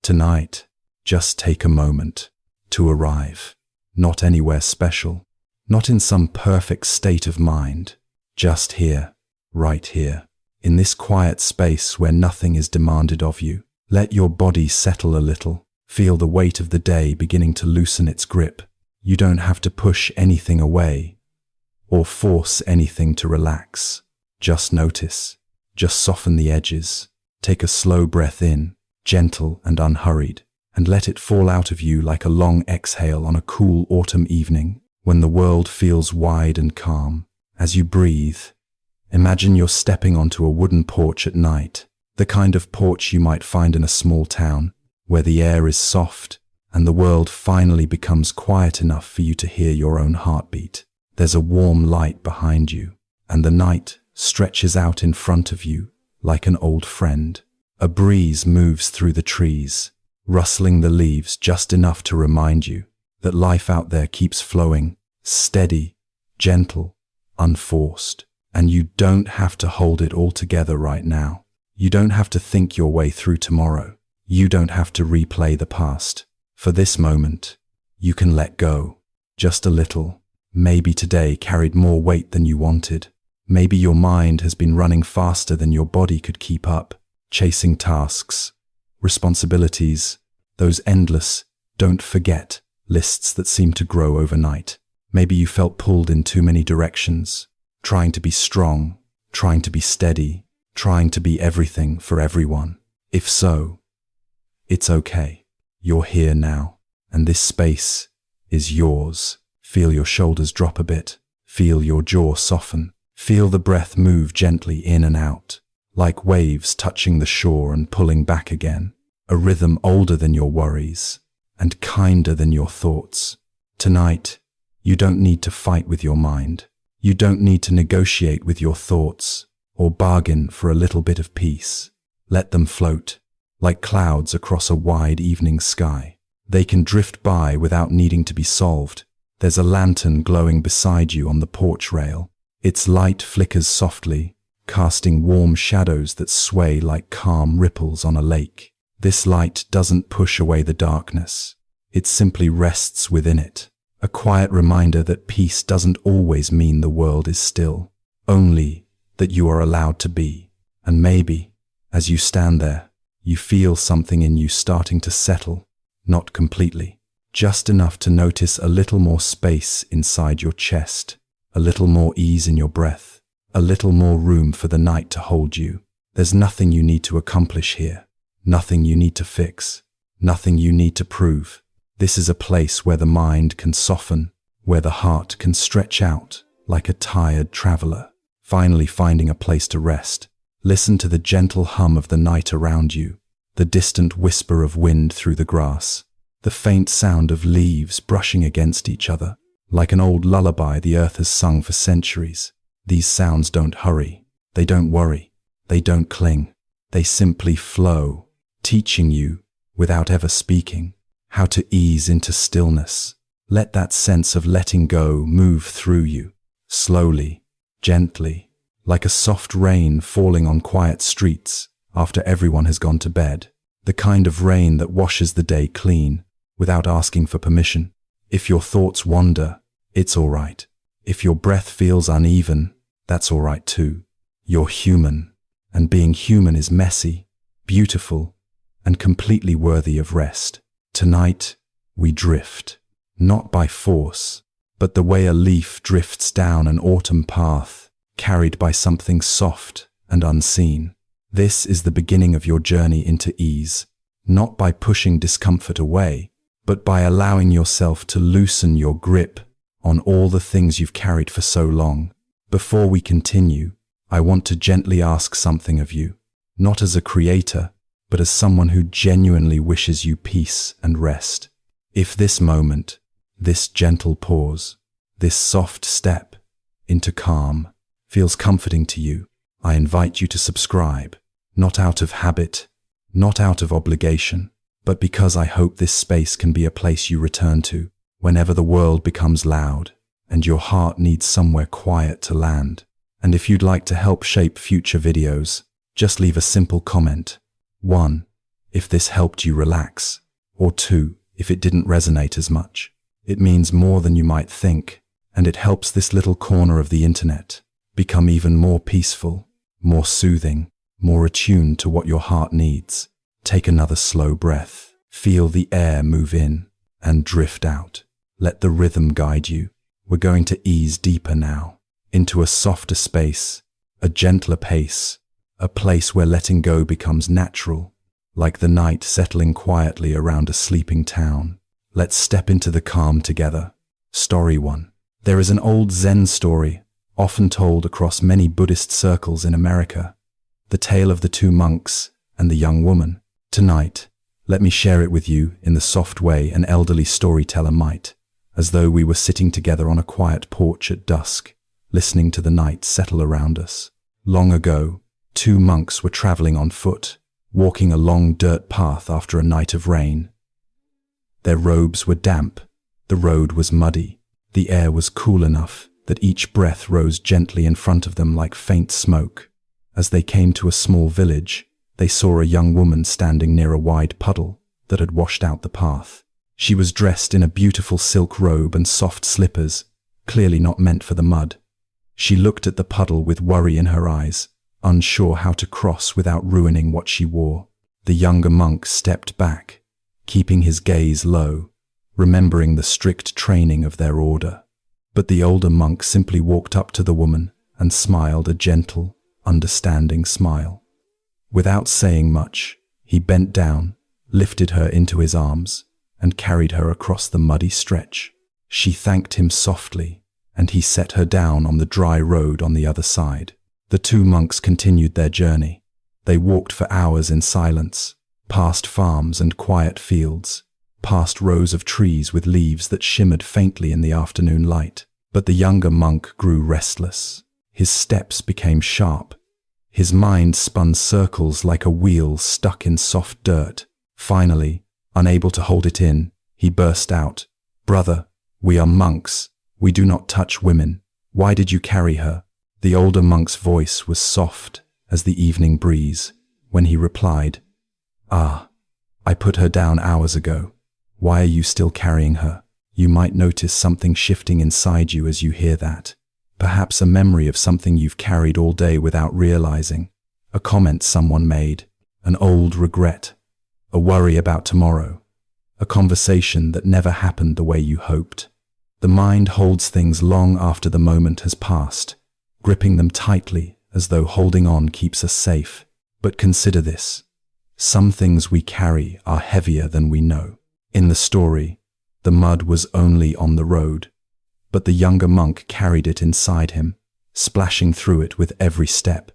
Tonight, just take a moment to arrive, not anywhere special, not in some perfect state of mind, just here, right here, in this quiet space where nothing is demanded of you. Let your body settle a little. Feel the weight of the day beginning to loosen its grip. You don't have to push anything away or force anything to relax. Just notice. Just soften the edges. Take a slow breath in, gentle and unhurried, and let it fall out of you like a long exhale on a cool autumn evening when the world feels wide and calm. As you breathe, imagine you're stepping onto a wooden porch at night, the kind of porch you might find in a small town, where the air is soft and the world finally becomes quiet enough for you to hear your own heartbeat. There's a warm light behind you, and the night stretches out in front of you like an old friend. A breeze moves through the trees, rustling the leaves just enough to remind you that life out there keeps flowing, steady, gentle, unforced, and you don't have to hold it all together right now. You don't have to think your way through tomorrow. You don't have to replay the past. For this moment, you can let go. Just a little. Maybe today carried more weight than you wanted. Maybe your mind has been running faster than your body could keep up, chasing tasks, responsibilities, those endless, don't forget, lists that seem to grow overnight. Maybe you felt pulled in too many directions, trying to be strong, trying to be steady, trying to be everything for everyone. If so, it's okay. You're here now, and this space is yours. Feel your shoulders drop a bit. Feel your jaw soften. Feel the breath move gently in and out, like waves touching the shore and pulling back again. A rhythm older than your worries and kinder than your thoughts. Tonight, you don't need to fight with your mind. You don't need to negotiate with your thoughts or bargain for a little bit of peace. Let them float, like clouds across a wide evening sky. They can drift by without needing to be solved. There's a lantern glowing beside you on the porch rail. Its light flickers softly, casting warm shadows that sway like calm ripples on a lake. This light doesn't push away the darkness. It simply rests within it. A quiet reminder that peace doesn't always mean the world is still, only that you are allowed to be. And maybe, as you stand there, you feel something in you starting to settle, not completely, just enough to notice a little more space inside your chest, a little more ease in your breath, a little more room for the night to hold you. There's nothing you need to accomplish here, nothing you need to fix, nothing you need to prove. This is a place where the mind can soften, where the heart can stretch out like a tired traveler, finally finding a place to rest. Listen to the gentle hum of the night around you, the distant whisper of wind through the grass, the faint sound of leaves brushing against each other. Like an old lullaby the earth has sung for centuries. These sounds don't hurry, they don't worry, they don't cling. They simply flow, teaching you, without ever speaking, how to ease into stillness. Let that sense of letting go move through you, slowly, gently, like a soft rain falling on quiet streets after everyone has gone to bed. The kind of rain that washes the day clean, without asking for permission. If your thoughts wander, it's all right. If your breath feels uneven, that's all right too. You're human, and being human is messy, beautiful, and completely worthy of rest. Tonight, we drift, not by force, but the way a leaf drifts down an autumn path, carried by something soft and unseen. This is the beginning of your journey into ease, not by pushing discomfort away, but by allowing yourself to loosen your grip on all the things you've carried for so long. Before we continue, I want to gently ask something of you, not as a creator, but as someone who genuinely wishes you peace and rest. If this moment, this gentle pause, this soft step into calm feels comforting to you, I invite you to subscribe, not out of habit, not out of obligation, but because I hope this space can be a place you return to whenever the world becomes loud and your heart needs somewhere quiet to land. And if you'd like to help shape future videos, just leave a simple comment. 1. if this helped you relax, or 2, if it didn't resonate as much. It means more than you might think, and it helps this little corner of the internet become even more peaceful, more soothing, more attuned to what your heart needs. Take another slow breath. Feel the air move in and drift out. Let the rhythm guide you. We're going to ease deeper now, into a softer space, a gentler pace, a place where letting go becomes natural, like the night settling quietly around a sleeping town. Let's step into the calm together. Story 1. There is an old Zen story, often told across many Buddhist circles in America, the tale of the 2 monks and the young woman. Tonight, let me share it with you in the soft way an elderly storyteller might, as though we were sitting together on a quiet porch at dusk, listening to the night settle around us. Long ago, 2 monks were traveling on foot, walking a long dirt path after a night of rain. Their robes were damp, the road was muddy, the air was cool enough that each breath rose gently in front of them like faint smoke. As they came to a small village, they saw a young woman standing near a wide puddle that had washed out the path. She was dressed in a beautiful silk robe and soft slippers, clearly not meant for the mud. She looked at the puddle with worry in her eyes, unsure how to cross without ruining what she wore. The younger monk stepped back, keeping his gaze low, remembering the strict training of their order. But the older monk simply walked up to the woman and smiled a gentle, understanding smile. Without saying much, he bent down, lifted her into his arms, and carried her across the muddy stretch. She thanked him softly, and he set her down on the dry road on the other side. The 2 monks continued their journey. They walked for hours in silence, past farms and quiet fields, past rows of trees with leaves that shimmered faintly in the afternoon light. But the younger monk grew restless. His steps became sharp. His mind spun circles like a wheel stuck in soft dirt. Finally, unable to hold it in, he burst out, "Brother, we are monks. We do not touch women. Why did you carry her?" The older monk's voice was soft as the evening breeze when he replied, "Ah, I put her down hours ago. Why are you still carrying her?" You might notice something shifting inside you as you hear that. Perhaps a memory of something you've carried all day without realizing, a comment someone made, an old regret, a worry about tomorrow, a conversation that never happened the way you hoped. The mind holds things long after the moment has passed, gripping them tightly as though holding on keeps us safe. But consider this. Some things we carry are heavier than we know. In the story, the mud was only on the road, but the younger monk carried it inside him, splashing through it with every step.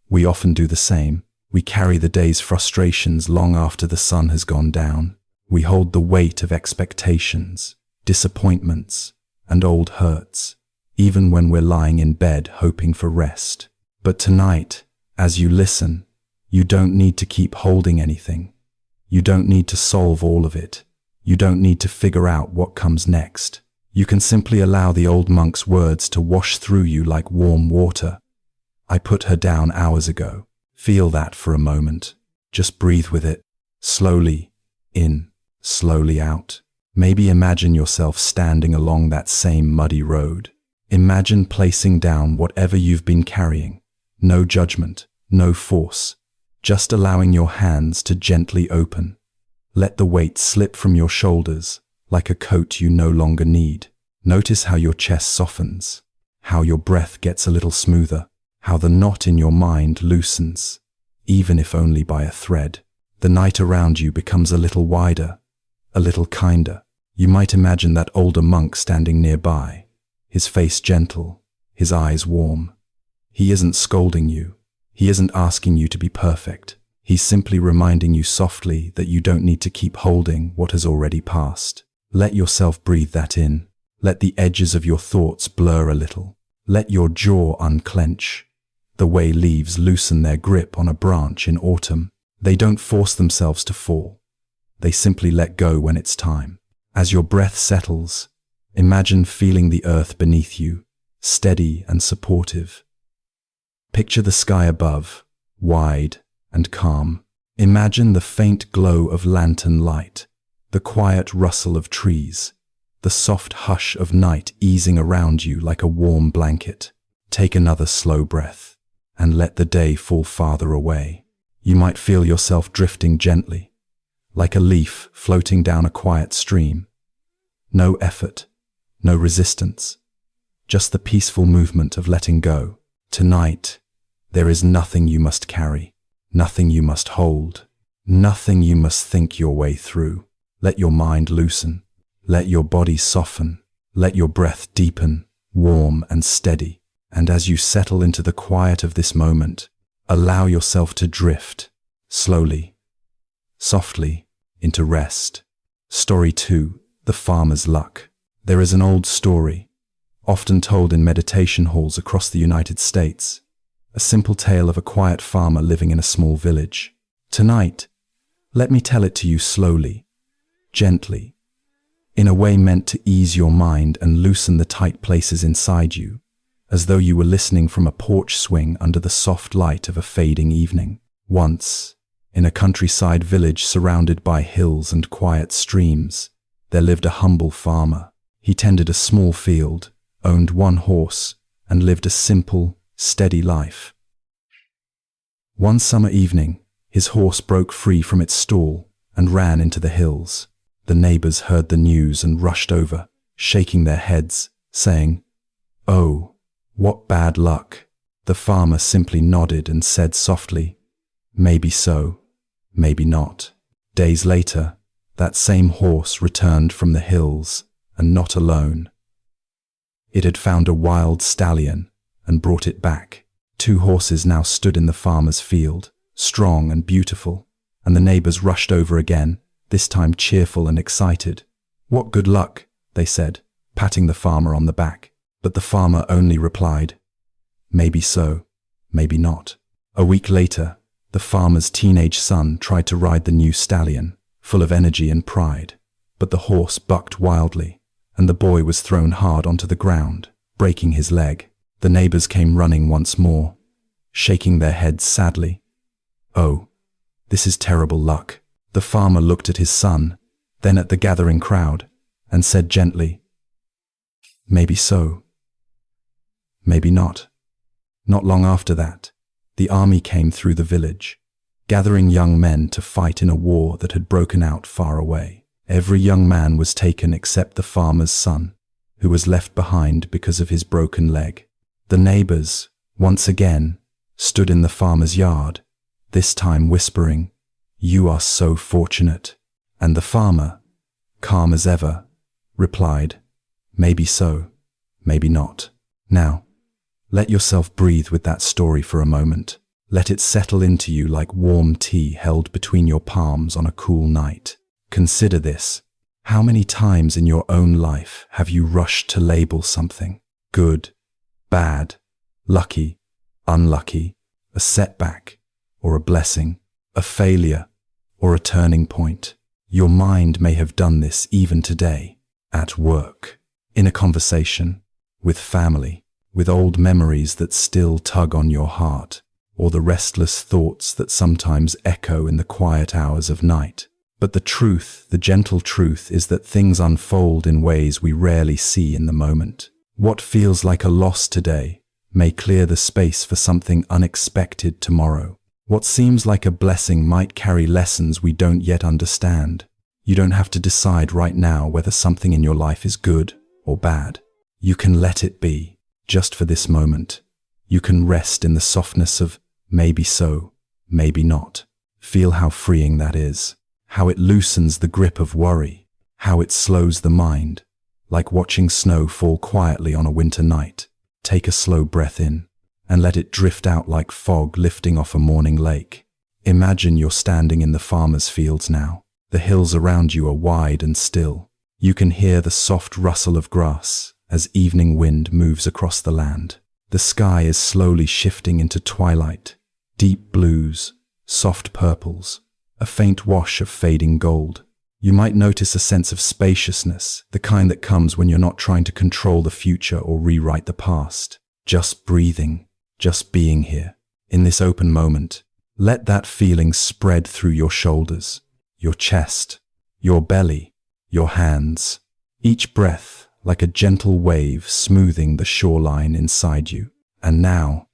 We often do the same. We carry the day's frustrations long after the sun has gone down. We hold the weight of expectations, disappointments, and old hurts, even when we're lying in bed hoping for rest. But tonight, as you listen, you don't need to keep holding anything. You don't need to solve all of it. You don't need to figure out what comes next. You can simply allow the old monk's words to wash through you like warm water. I put her down hours ago. Feel that for a moment. Just breathe with it. Slowly in, slowly out. Maybe imagine yourself standing along that same muddy road. Imagine placing down whatever you've been carrying. No judgment, no force. Just allowing your hands to gently open. Let the weight slip from your shoulders like a coat you no longer need. Notice how your chest softens, how your breath gets a little smoother, how the knot in your mind loosens, even if only by a thread. The night around you becomes a little wider, a little kinder. You might imagine that older monk standing nearby, his face gentle, his eyes warm. He isn't scolding you. He isn't asking you to be perfect. He's simply reminding you softly that you don't need to keep holding what has already passed. Let yourself breathe that in. Let the edges of your thoughts blur a little. Let your jaw unclench, the way leaves loosen their grip on a branch in autumn. They don't force themselves to fall. They simply let go when it's time. As your breath settles, imagine feeling the earth beneath you, steady and supportive. Picture the sky above, wide and calm. Imagine the faint glow of lantern light, the quiet rustle of trees, the soft hush of night easing around you like a warm blanket. Take another slow breath and let the day fall farther away. You might feel yourself drifting gently, like a leaf floating down a quiet stream. No effort, no resistance, just the peaceful movement of letting go. Tonight, there is nothing you must carry, nothing you must hold, nothing you must think your way through. Let your mind loosen, let your body soften, let your breath deepen, warm and steady. And as you settle into the quiet of this moment, allow yourself to drift, slowly, softly, into rest. Story 2. The Farmer's Luck. There is an old story, often told in meditation halls across the United States, a simple tale of a quiet farmer living in a small village. Tonight, let me tell it to you slowly, gently, in a way meant to ease your mind and loosen the tight places inside you, as though you were listening from a porch swing under the soft light of a fading evening. Once, in a countryside village surrounded by hills and quiet streams, there lived a humble farmer. He tended a small field, owned one horse, and lived a simple, steady life. One summer evening, his horse broke free from its stall and ran into the hills. The neighbors heard the news and rushed over, shaking their heads, saying, "Oh, what bad luck." The farmer simply nodded and said softly, "Maybe so, maybe not." Days later, that same horse returned from the hills, and not alone. It had found a wild stallion and brought it back. 2 horses now stood in the farmer's field, strong and beautiful, and the neighbors rushed over again, this time cheerful and excited. "What good luck," they said, patting the farmer on the back. But the farmer only replied, "Maybe so, maybe not." A week later, the farmer's teenage son tried to ride the new stallion, full of energy and pride, but the horse bucked wildly, and the boy was thrown hard onto the ground, breaking his leg. The neighbors came running once more, shaking their heads sadly. "Oh, this is terrible luck." The farmer looked at his son, then at the gathering crowd, and said gently, "Maybe so, maybe not." Not long after that, the army came through the village, gathering young men to fight in a war that had broken out far away. Every young man was taken except the farmer's son, who was left behind because of his broken leg. The neighbors, once again, stood in the farmer's yard, this time whispering, "You are so fortunate." And the farmer, calm as ever, replied, "Maybe so, maybe not." Now, let yourself breathe with that story for a moment. Let it settle into you like warm tea held between your palms on a cool night. Consider this. How many times in your own life have you rushed to label something? Good, bad, lucky, unlucky, a setback, or a blessing, a failure, or a turning point. Your mind may have done this even today, at work, in a conversation, with family, with old memories that still tug on your heart, or the restless thoughts that sometimes echo in the quiet hours of night. But the truth, the gentle truth, is that things unfold in ways we rarely see in the moment. What feels like a loss today may clear the space for something unexpected tomorrow. What seems like a blessing might carry lessons we don't yet understand. You don't have to decide right now whether something in your life is good or bad. You can let it be, just for this moment. You can rest in the softness of maybe so, maybe not. Feel how freeing that is, how it loosens the grip of worry, how it slows the mind, like watching snow fall quietly on a winter night. Take a slow breath in, and let it drift out like fog lifting off a morning lake. Imagine you're standing in the farmer's fields now. The hills around you are wide and still. You can hear the soft rustle of grass as evening wind moves across the land. The sky is slowly shifting into twilight, deep blues, soft purples, a faint wash of fading gold. You might notice a sense of spaciousness, the kind that comes when you're not trying to control the future or rewrite the past. Just breathing, just being here, in this open moment. Let that feeling spread through your shoulders, your chest, your belly, your hands. Each breath like a gentle wave smoothing the shoreline inside you. And now,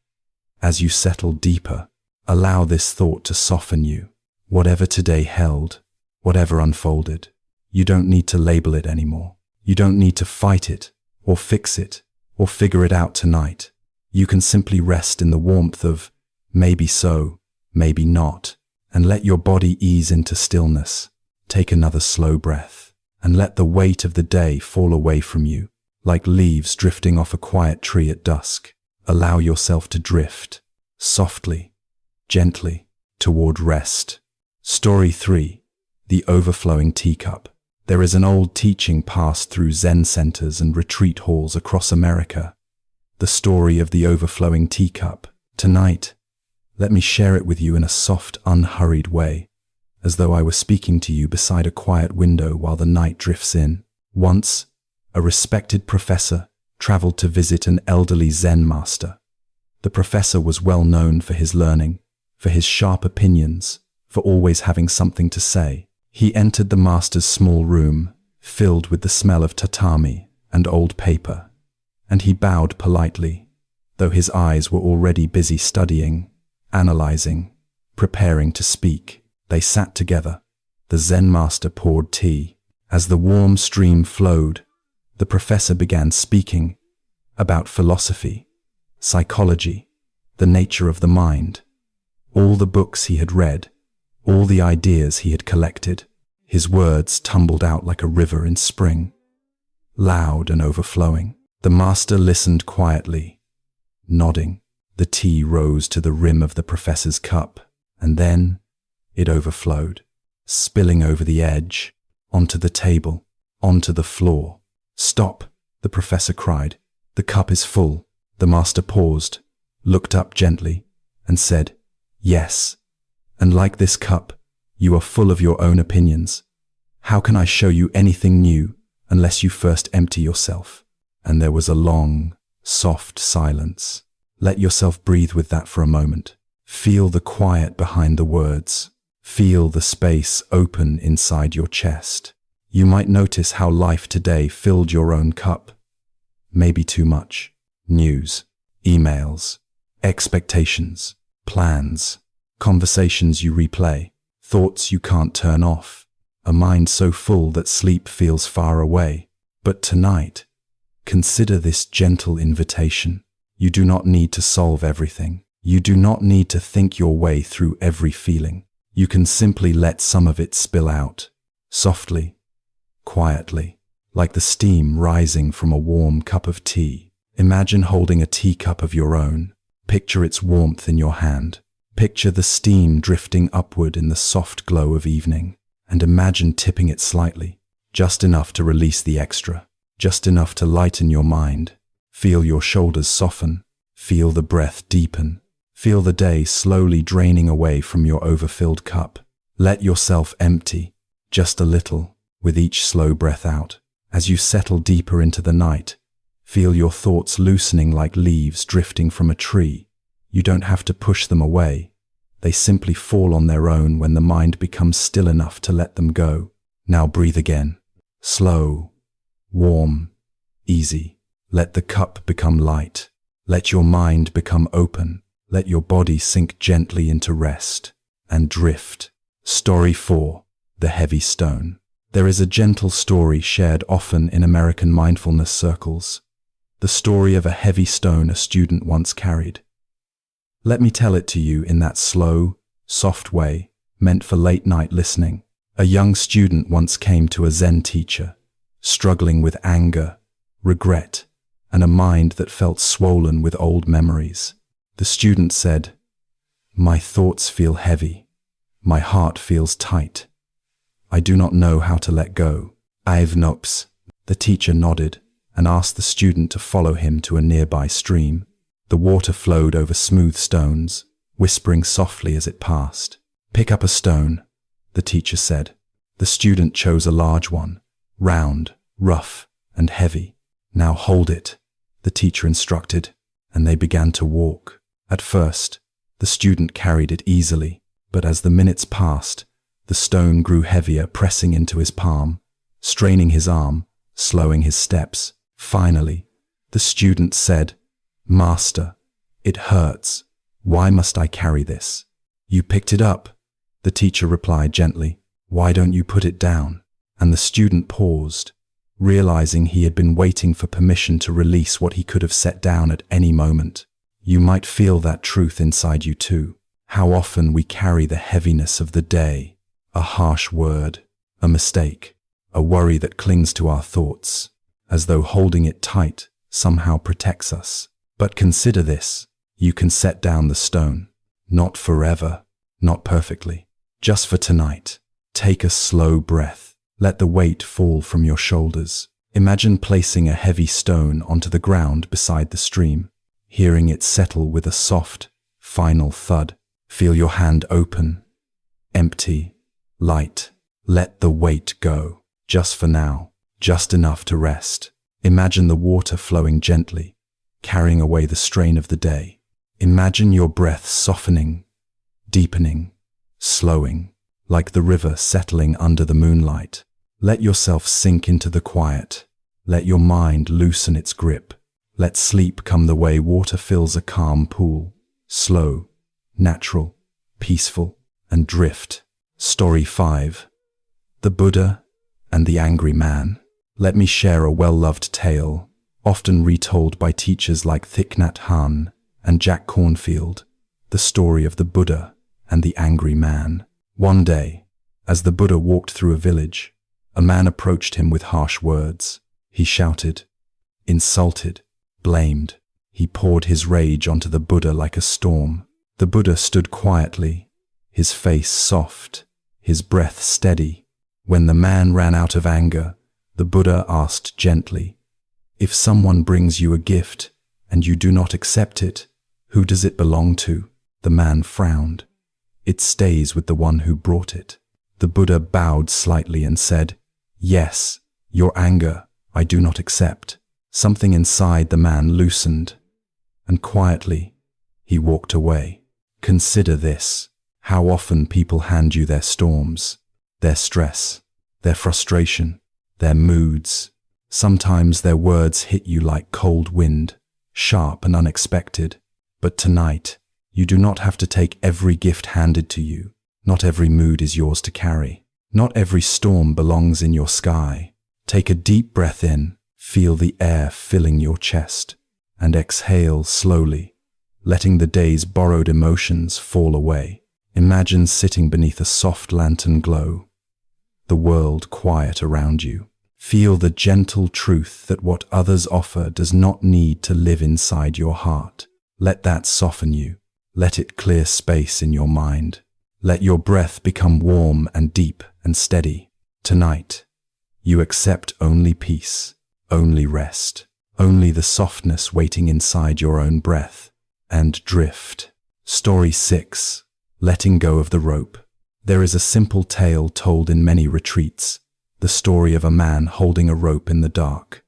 as you settle deeper, allow this thought to soften you. Whatever today held, whatever unfolded, you don't need to label it anymore. You don't need to fight it, or fix it, or figure it out tonight. You can simply rest in the warmth of maybe so, maybe not, and let your body ease into stillness. Take another slow breath, and let the weight of the day fall away from you, like leaves drifting off a quiet tree at dusk. Allow yourself to drift, softly, gently, toward rest. Story 3. The Overflowing Teacup. There is an old teaching passed through Zen centers and retreat halls across America. The story of the overflowing teacup. Tonight, let me share it with you in a soft, unhurried way, as though I were speaking to you beside a quiet window while the night drifts in. Once, a respected professor traveled to visit an elderly Zen master. The professor was well known for his learning, for his sharp opinions, for always having something to say. He entered the master's small room, filled with the smell of tatami and old paper, and he bowed politely, though his eyes were already busy studying, analyzing, preparing to speak. They sat together. The Zen master poured tea. As the warm stream flowed, the professor began speaking about philosophy, psychology, the nature of the mind, all the books he had read, all the ideas he had collected. His words tumbled out like a river in spring, loud and overflowing. The master listened quietly, nodding. The tea rose to the rim of the professor's cup, and then it overflowed, spilling over the edge, onto the table, onto the floor. "Stop," the professor cried. "The cup is full." The master paused, looked up gently, and said, "Yes, and like this cup, you are full of your own opinions. How can I show you anything new unless you first empty yourself?" And there was a long, soft silence. Let yourself breathe with that for a moment. Feel the quiet behind the words. Feel the space open inside your chest. You might notice how life today filled your own cup. Maybe too much. News, emails, expectations, plans, conversations you replay, thoughts you can't turn off, a mind so full that sleep feels far away. But tonight, consider this gentle invitation. You do not need to solve everything. You do not need to think your way through every feeling. You can simply let some of it spill out, softly, quietly, like the steam rising from a warm cup of tea. Imagine holding a teacup of your own. Picture its warmth in your hand. Picture the steam drifting upward in the soft glow of evening, and imagine tipping it slightly, just enough to release the extra, just enough to lighten your mind. Feel your shoulders soften, feel the breath deepen, feel the day slowly draining away from your overfilled cup. Let yourself empty, just a little, with each slow breath out. As you settle deeper into the night, feel your thoughts loosening like leaves drifting from a tree. You don't have to push them away. They simply fall on their own when the mind becomes still enough to let them go. Now breathe again. Slow, warm, easy. Let the cup become light. Let your mind become open. Let your body sink gently into rest and drift. Story 4. The Heavy Stone. There is a gentle story shared often in American mindfulness circles. The story of a heavy stone a student once carried. Let me tell it to you in that slow, soft way, meant for late-night listening. A young student once came to a Zen teacher, struggling with anger, regret, and a mind that felt swollen with old memories. The student said, "My thoughts feel heavy. My heart feels tight. I do not know how to let go." "I've nops." The teacher nodded and asked the student to follow him to a nearby stream. The water flowed over smooth stones, whispering softly as it passed. "Pick up a stone," the teacher said. The student chose a large one, round, rough, and heavy. "Now hold it," the teacher instructed, and they began to walk. At first, The student carried it easily, but as the minutes passed, the stone grew heavier, pressing into his palm, straining his arm, slowing his steps. Finally, the student said, "Master, it hurts. Why must I carry this?" "You picked it up," the teacher replied gently. "Why don't you put it down?" And the student paused, realizing he had been waiting for permission to release what he could have set down at any moment. You might feel that truth inside you too. How often we carry the heaviness of the day, a harsh word, a mistake, a worry that clings to our thoughts, as though holding it tight somehow protects us. But consider this, you can set down the stone. Not forever, not perfectly, just for tonight. Take a slow breath. Let the weight fall from your shoulders. Imagine placing a heavy stone onto the ground beside the stream, hearing it settle with a soft, final thud. Feel your hand open, empty, light. Let the weight go, just for now, just enough to rest. Imagine the water flowing gently, carrying away the strain of the day. Imagine your breath softening, deepening, slowing, like the river settling under the moonlight. Let yourself sink into the quiet. Let your mind loosen its grip. Let sleep come the way water fills a calm pool. Slow, natural, peaceful, and drift. Story 5. The Buddha and the Angry Man. Let me share a well-loved tale, often retold by teachers like Thich Nhat Hanh and Jack Cornfield, the story of the Buddha and the angry man. One day, as the Buddha walked through a village, a man approached him with harsh words. He shouted, insulted, blamed. He poured his rage onto the Buddha like a storm. The Buddha stood quietly, his face soft, his breath steady. When the man ran out of anger, the Buddha asked gently, "If someone brings you a gift and you do not accept it, who does it belong to?" The man frowned. "It stays with the one who brought it." The Buddha bowed slightly and said, "Yes, your anger I do not accept." Something inside the man loosened, and quietly he walked away. Consider this, how often people hand you their storms, their stress, their frustration, their moods. Sometimes their words hit you like cold wind, sharp and unexpected. But tonight, you do not have to take every gift handed to you. Not every mood is yours to carry. Not every storm belongs in your sky. Take a deep breath in, feel the air filling your chest, and exhale slowly, letting the day's borrowed emotions fall away. Imagine sitting beneath a soft lantern glow, the world quiet around you. Feel the gentle truth that what others offer does not need to live inside your heart. Let that soften you. Let it clear space in your mind. Let your breath become warm and deep and steady. Tonight, you accept only peace, only rest, only the softness waiting inside your own breath, and drift. Story 6. Letting go of the rope. There is a simple tale told in many retreats, the story of a man holding a rope in the dark.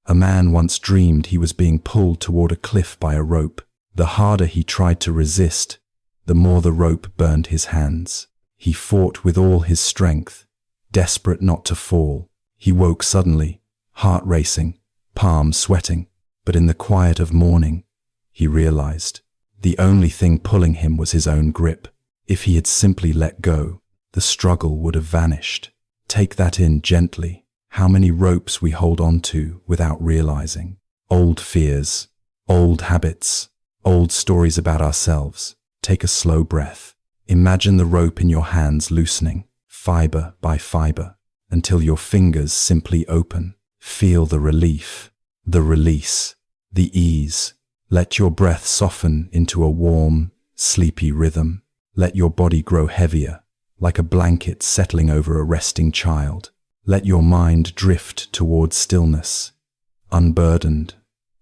A man once dreamed he was being pulled toward a cliff by a rope. The harder he tried to resist, the more the rope burned his hands. He fought with all his strength, desperate not to fall. He woke suddenly, heart racing, palms sweating, but in the quiet of morning, he realized the only thing pulling him was his own grip. If he had simply let go, the struggle would have vanished. Take that in gently. How many ropes we hold on to without realizing. Old fears, old habits, old stories about ourselves. Take a slow breath. Imagine the rope in your hands loosening, fiber by fiber, until your fingers simply open. Feel the relief, the release, the ease. Let your breath soften into a warm, sleepy rhythm. Let your body grow heavier, like a blanket settling over a resting child. Let your mind drift towards stillness, unburdened,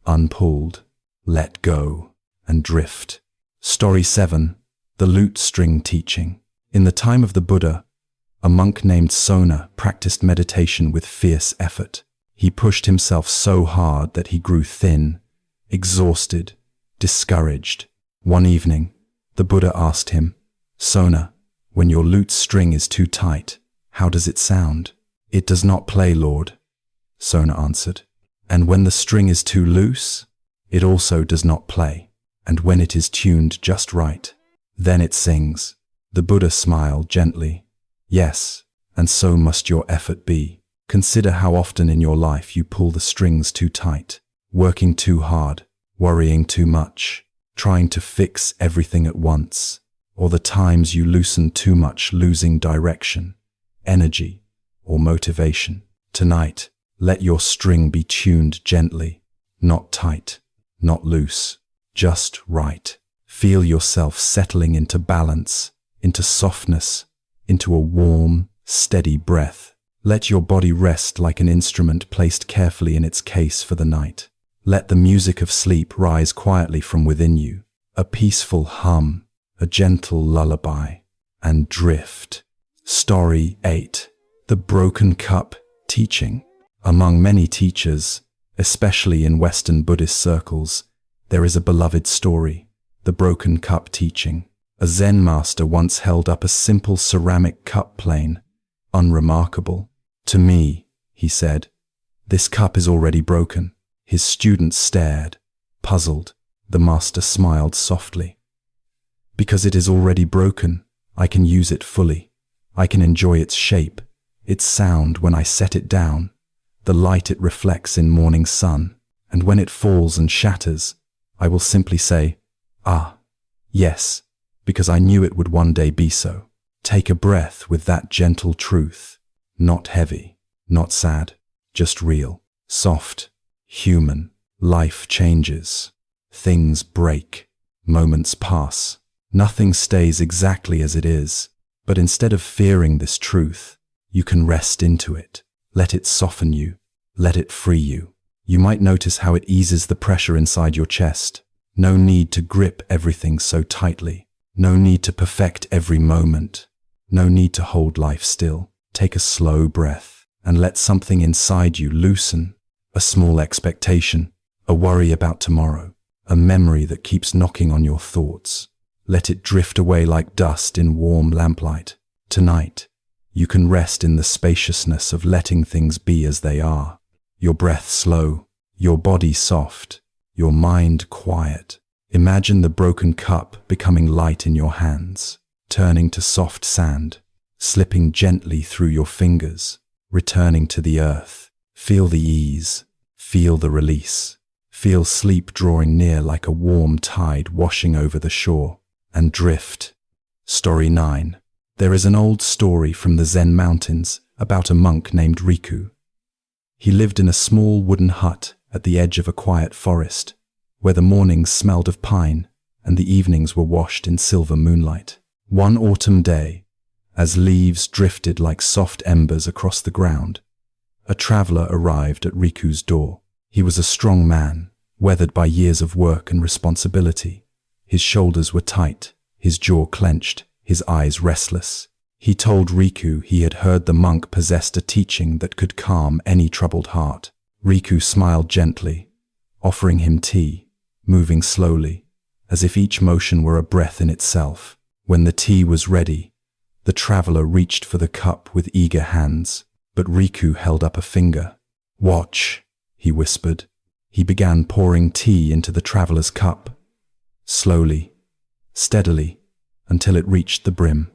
unpulled. Let go and drift. Story 7. The Lute String Teaching. In the time of the Buddha, a monk named Sona practiced meditation with fierce effort. He pushed himself so hard that he grew thin, exhausted, discouraged. One evening, The Buddha asked him, "Sona, when your lute string is too tight, how does it sound?" "It does not play, Lord," Sona answered. "And when the string is too loose, it also does not play. And when it is tuned just right, then it sings." The Buddha smiled gently. "Yes, and so must your effort be. Consider how often in your life you pull the strings too tight, working too hard, worrying too much, trying to fix everything at once, or the times you loosen too much, losing direction, energy, or motivation. Tonight, let your string be tuned gently, not tight, not loose, just right. Feel yourself settling into balance, into softness, into a warm, steady breath. Let your body rest like an instrument placed carefully in its case for the night. Let the music of sleep rise quietly from within you, a peaceful hum, a gentle lullaby, and drift. Story 8. The Broken Cup Teaching. Among many teachers, especially in Western Buddhist circles, there is a beloved story, the Broken Cup Teaching. A Zen master once held up a simple ceramic cup plane, unremarkable. "To me," he said, "this cup is already broken." His students stared, puzzled. The master smiled softly. "Because it is already broken, I can use it fully. I can enjoy its shape, its sound when I set it down, the light it reflects in morning sun, and when it falls and shatters, I will simply say, 'Ah, yes,' because I knew it would one day be so." Take a breath with that gentle truth, not heavy, not sad, just real, soft, human. Life changes. Things break. Moments pass. Nothing stays exactly as it is. But instead of fearing this truth, you can rest into it. Let it soften you. Let it free you. You might notice how it eases the pressure inside your chest. No need to grip everything so tightly. No need to perfect every moment. No need to hold life still. Take a slow breath and let something inside you loosen. A small expectation, a worry about tomorrow, a memory that keeps knocking on your thoughts. Let it drift away like dust in warm lamplight. Tonight, you can rest in the spaciousness of letting things be as they are. Your breath slow, your body soft, your mind quiet. Imagine the broken cup becoming light in your hands, turning to soft sand, slipping gently through your fingers, returning to the earth. Feel the ease, feel the release. Feel sleep drawing near like a warm tide washing over the shore. And drift. Story 9. There is an old story from the Zen mountains about a monk named Riku. He lived in a small wooden hut at the edge of a quiet forest, where the mornings smelled of pine and the evenings were washed in silver moonlight. One autumn day, as leaves drifted like soft embers across the ground, a traveler arrived at Riku's door. He was a strong man, weathered by years of work and responsibility. His shoulders were tight, his jaw clenched, his eyes restless. He told Riku he had heard the monk possessed a teaching that could calm any troubled heart. Riku smiled gently, offering him tea, moving slowly, as if each motion were a breath in itself. When the tea was ready, the traveler reached for the cup with eager hands, but Riku held up a finger. "Watch," he whispered. He began pouring tea into the traveler's cup, slowly, steadily, until it reached the brim.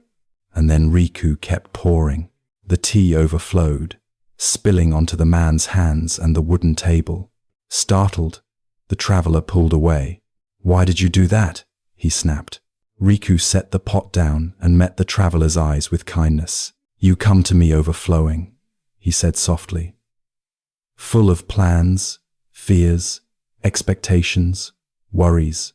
And then Riku kept pouring. The tea overflowed, spilling onto the man's hands and the wooden table. Startled, the traveler pulled away. "Why did you do that?" he snapped. Riku set the pot down and met the traveler's eyes with kindness. "You come to me overflowing," he said softly. "Full of plans, fears, expectations, worries.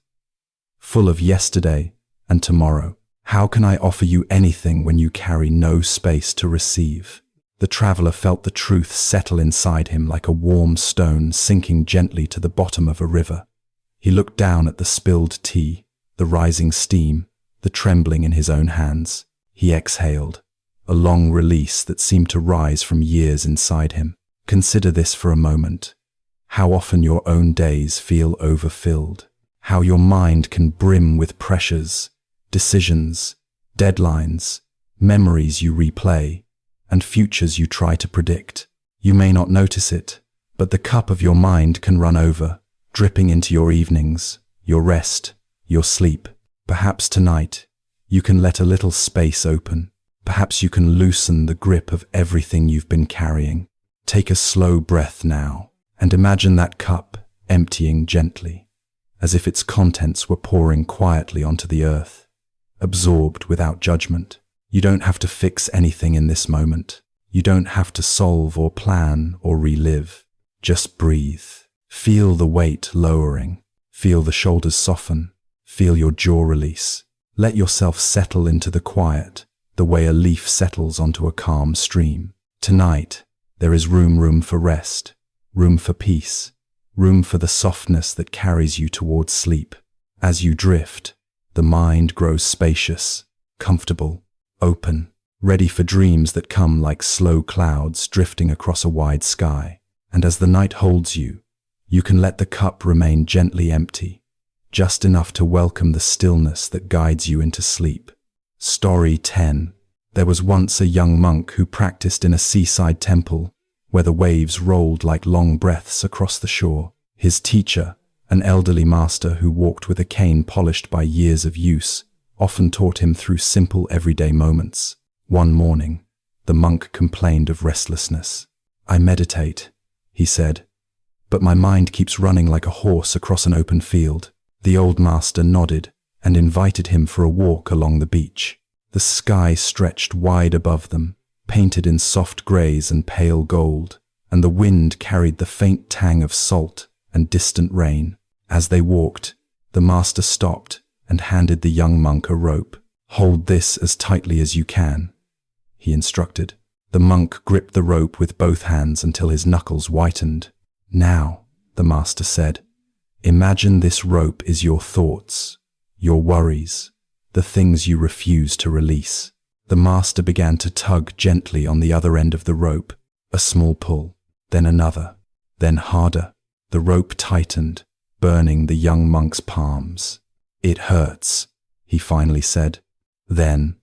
Full of yesterday and tomorrow. How can I offer you anything when you carry no space to receive?" The traveler felt the truth settle inside him like a warm stone sinking gently to the bottom of a river. He looked down at the spilled tea, the rising steam, the trembling in his own hands. He exhaled, a long release that seemed to rise from years inside him. Consider this for a moment. How often your own days feel overfilled. How your mind can brim with pressures, decisions, deadlines, memories you replay, and futures you try to predict. You may not notice it, but the cup of your mind can run over, dripping into your evenings, your rest, your sleep. Perhaps tonight, you can let a little space open. Perhaps you can loosen the grip of everything you've been carrying. Take a slow breath now, and imagine that cup emptying gently, as if its contents were pouring quietly onto the earth, absorbed without judgment. You don't have to fix anything in this moment. You don't have to solve or plan or relive. Just breathe. Feel the weight lowering. Feel the shoulders soften. Feel your jaw release. Let yourself settle into the quiet, the way a leaf settles onto a calm stream. Tonight, there is room for rest, room for peace, room for the softness that carries you towards sleep. As you drift, the mind grows spacious, comfortable, open, ready for dreams that come like slow clouds drifting across a wide sky. And as the night holds you, you can let the cup remain gently empty, just enough to welcome the stillness that guides you into sleep. Story 10. There was once a young monk who practiced in a seaside temple where the waves rolled like long breaths across the shore. His teacher, an elderly master who walked with a cane polished by years of use, often taught him through simple everyday moments. One morning, the monk complained of restlessness. "I meditate," he said, "but my mind keeps running like a horse across an open field." The old master nodded and invited him for a walk along the beach. The sky stretched wide above them, painted in soft grays and pale gold, and the wind carried the faint tang of salt and distant rain. As they walked, the master stopped and handed the young monk a rope. "Hold this as tightly as you can," he instructed. The monk gripped the rope with both hands until his knuckles whitened. "Now," the master said, "imagine this rope is your thoughts, your worries, the things you refuse to release." The master began to tug gently on the other end of the rope, a small pull, then another, then harder. The rope tightened, burning the young monk's palms. "It hurts," he finally said. Then,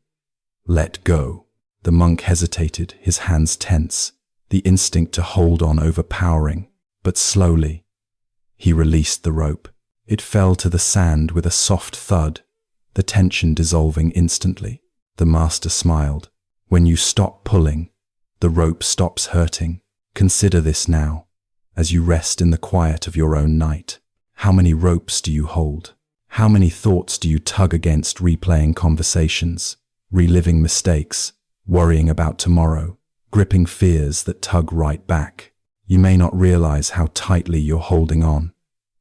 "Let go." The monk hesitated, his hands tense, the instinct to hold on overpowering, but slowly, he released the rope. It fell to the sand with a soft thud, the tension dissolving instantly. The master smiled. "When you stop pulling, the rope stops hurting. Consider this now, as you rest in the quiet of your own night. How many ropes do you hold? How many thoughts do you tug against, replaying conversations, reliving mistakes, worrying about tomorrow, gripping fears that tug right back? You may not realize how tightly you're holding on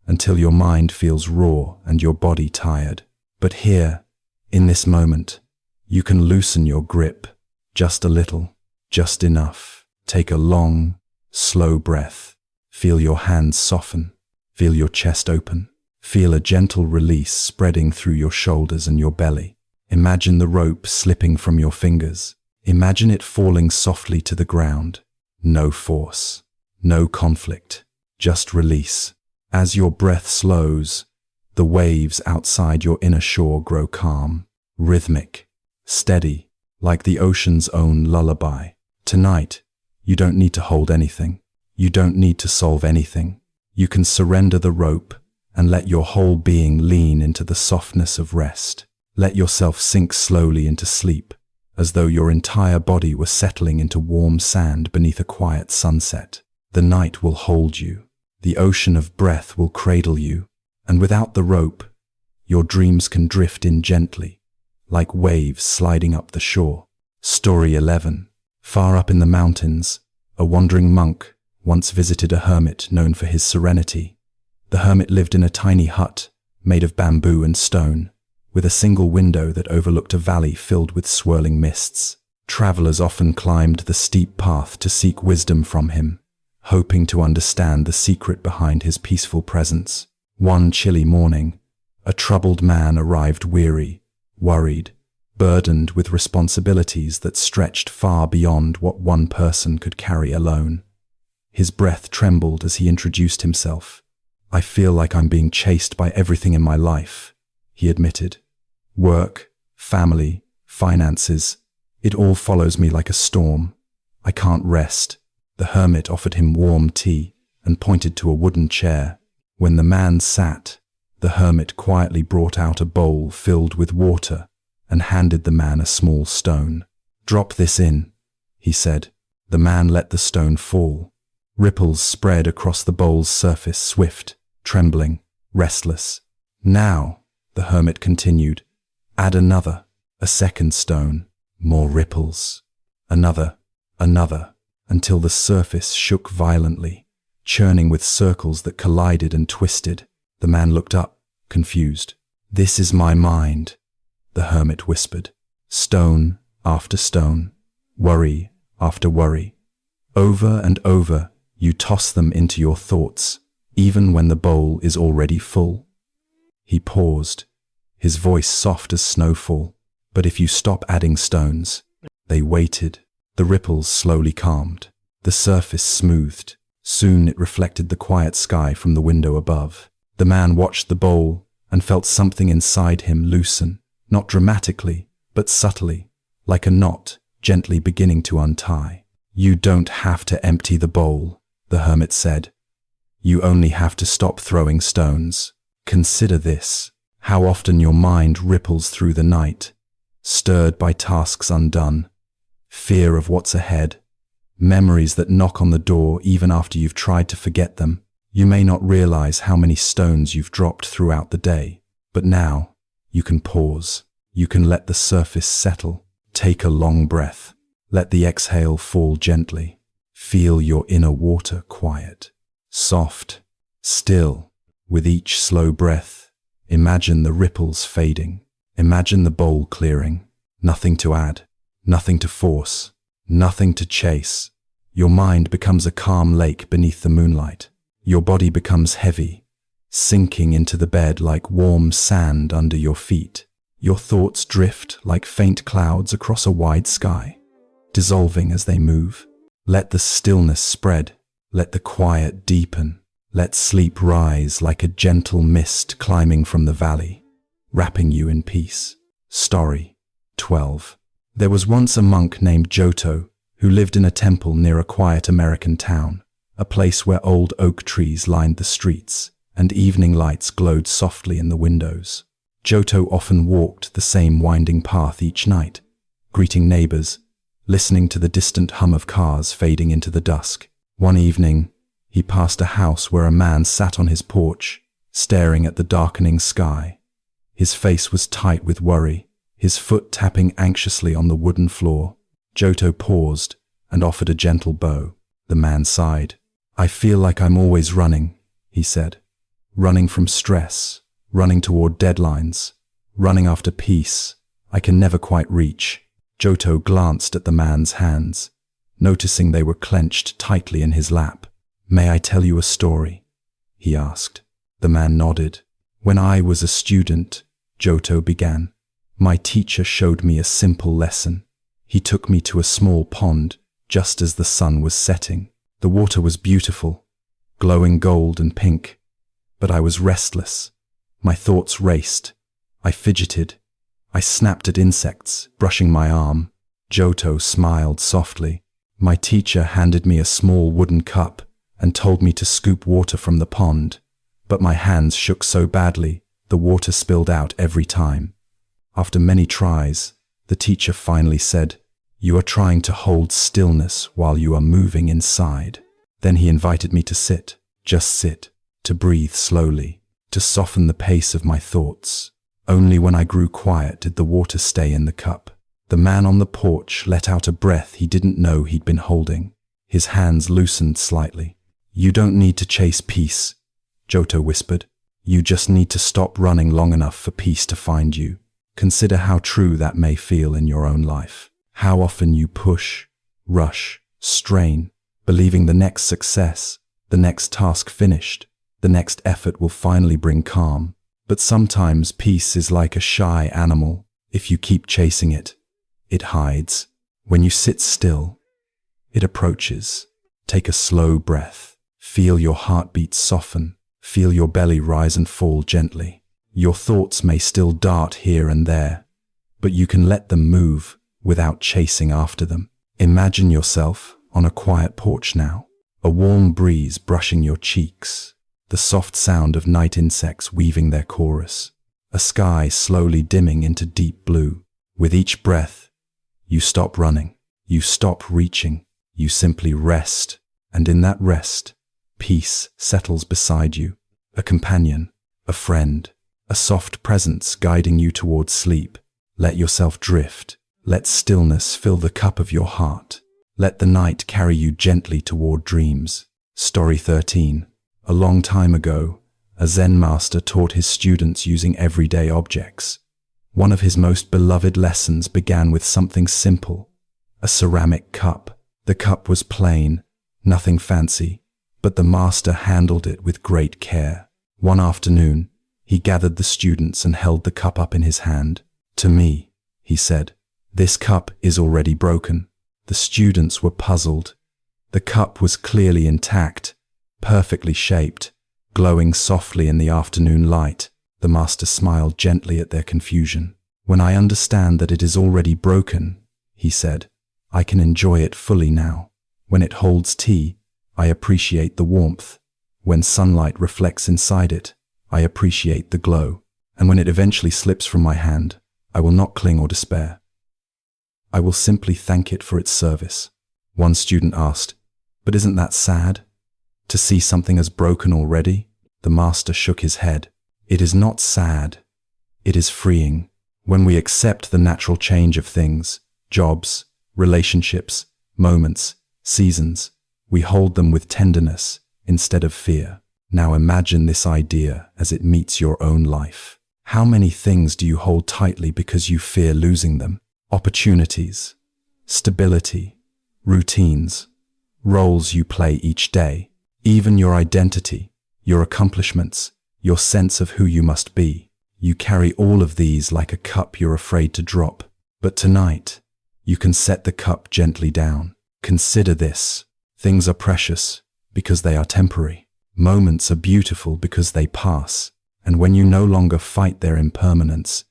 until your mind feels raw and your body tired. But here, in this moment, you can loosen your grip, just a little, just enough. Take a long, slow breath. Feel your hands soften. Feel your chest open. Feel a gentle release spreading through your shoulders and your belly. Imagine the rope slipping from your fingers. Imagine it falling softly to the ground. No force, no conflict, just release. As your breath slows, the waves outside your inner shore grow calm, rhythmic, steady, like the ocean's own lullaby. Tonight, you don't need to hold anything. You don't need to solve anything. You can surrender the rope and let your whole being lean into the softness of rest. Let yourself sink slowly into sleep, as though your entire body were settling into warm sand beneath a quiet sunset. The night will hold you. The ocean of breath will cradle you, and without the rope, your dreams can drift in gently, like waves sliding up the shore. Story 11. Far up in the mountains, a wandering monk once visited a hermit known for his serenity. The hermit lived in a tiny hut made of bamboo and stone, with a single window that overlooked a valley filled with swirling mists. Travelers often climbed the steep path to seek wisdom from him, hoping to understand the secret behind his peaceful presence. One chilly morning, a troubled man arrived, weary, worried, burdened with responsibilities that stretched far beyond what one person could carry alone. His breath trembled as he introduced himself. "I feel like I'm being chased by everything in my life," he admitted. "Work, family, finances. It all follows me like a storm. I can't rest. The hermit offered him warm tea and pointed to a wooden chair. When the man sat, the hermit quietly brought out a bowl filled with water and handed the man a small stone. "Drop this in," he said. The man let the stone fall. Ripples spread across the bowl's surface, swift, trembling, restless. "Now," the hermit continued, "add another, a second stone, more ripples, another, until the surface shook violently, churning with circles that collided and twisted." The man looked up, confused. "This is my mind," the hermit whispered. "Stone after stone, worry after worry. Over and over, you toss them into your thoughts, even when the bowl is already full." He paused, his voice soft as snowfall. "But if you stop adding stones," they waited. The ripples slowly calmed. The surface smoothed. Soon it reflected the quiet sky from the window above. The man watched the bowl and felt something inside him loosen, not dramatically, but subtly, like a knot gently beginning to untie. "You don't have to empty the bowl," the hermit said. "You only have to stop throwing stones. Consider this, how often your mind ripples through the night, stirred by tasks undone, fear of what's ahead, memories that knock on the door even after you've tried to forget them. You may not realize how many stones you've dropped throughout the day, but now you can pause. You can let the surface settle. Take a long breath. Let the exhale fall gently. Feel your inner water quiet, soft, still. With each slow breath, imagine the ripples fading. Imagine the bowl clearing. Nothing to add, nothing to force, nothing to chase. Your mind becomes a calm lake beneath the moonlight. Your body becomes heavy, sinking into the bed like warm sand under your feet. Your thoughts drift like faint clouds across a wide sky, dissolving as they move. Let the stillness spread. Let the quiet deepen. Let sleep rise like a gentle mist climbing from the valley, wrapping you in peace. Story 12. There was once a monk named Giotto who lived in a temple near a quiet American town, a place where old oak trees lined the streets and evening lights glowed softly in the windows. Giotto often walked the same winding path each night, greeting neighbors, listening to the distant hum of cars fading into the dusk. One evening, he passed a house where a man sat on his porch, staring at the darkening sky. His face was tight with worry, his foot tapping anxiously on the wooden floor. Giotto paused and offered a gentle bow. The man sighed. "I feel like I'm always running," he said. "Running from stress, running toward deadlines, running after peace I can never quite reach." Giotto glanced at the man's hands, noticing they were clenched tightly in his lap. "May I tell you a story?" he asked. The man nodded. "When I was a student," Giotto began, "my teacher showed me a simple lesson. He took me to a small pond just as the sun was setting. The water was beautiful, glowing gold and pink, but I was restless. My thoughts raced. I fidgeted. I snapped at insects, brushing my arm." Giotto smiled softly. "My teacher handed me a small wooden cup and told me to scoop water from the pond, but my hands shook so badly, the water spilled out every time. After many tries, the teacher finally said, 'You are trying to hold stillness while you are moving inside.' Then he invited me to sit, just sit, to breathe slowly, to soften the pace of my thoughts. Only when I grew quiet did the water stay in the cup." The man on the porch let out a breath he didn't know he'd been holding. His hands loosened slightly. "You don't need to chase peace," Giotto whispered. "You just need to stop running long enough for peace to find you. Consider how true that may feel in your own life. How often you push, rush, strain, believing the next success, the next task finished, the next effort will finally bring calm. But sometimes peace is like a shy animal. If you keep chasing it, it hides. When you sit still, it approaches. Take a slow breath. Feel your heartbeat soften. Feel your belly rise and fall gently. Your thoughts may still dart here and there, but you can let them move without chasing after them. Imagine yourself on a quiet porch now, a warm breeze brushing your cheeks, the soft sound of night insects weaving their chorus, a sky slowly dimming into deep blue. With each breath, you stop running, you stop reaching, you simply rest, and in that rest, peace settles beside you, a companion, a friend, a soft presence guiding you towards sleep. Let yourself drift. Let stillness fill the cup of your heart. Let the night carry you gently toward dreams. Story 13. A long time ago, a Zen master taught his students using everyday objects. One of his most beloved lessons began with something simple, a ceramic cup. The cup was plain, nothing fancy, but the master handled it with great care. One afternoon, he gathered the students and held the cup up in his hand. "To me," he said, "this cup is already broken." The students were puzzled. The cup was clearly intact, perfectly shaped, glowing softly in the afternoon light. The master smiled gently at their confusion. "When I understand that it is already broken," he said, "I can enjoy it fully now. When it holds tea, I appreciate the warmth. When sunlight reflects inside it, I appreciate the glow. And when it eventually slips from my hand, I will not cling or despair. I will simply thank it for its service." One student asked, "But isn't that sad? To see something as broken already?" The master shook his head. "It is not sad. It is freeing. When we accept the natural change of things, jobs, relationships, moments, seasons, we hold them with tenderness instead of fear. Now imagine this idea as it meets your own life. How many things do you hold tightly because you fear losing them? Opportunities, stability, routines, roles you play each day, even your identity, your accomplishments, your sense of who you must be. You carry all of these like a cup you're afraid to drop. But tonight, you can set the cup gently down. Consider this. Things are precious because they are temporary. Moments are beautiful because they pass. And when you no longer fight their impermanence,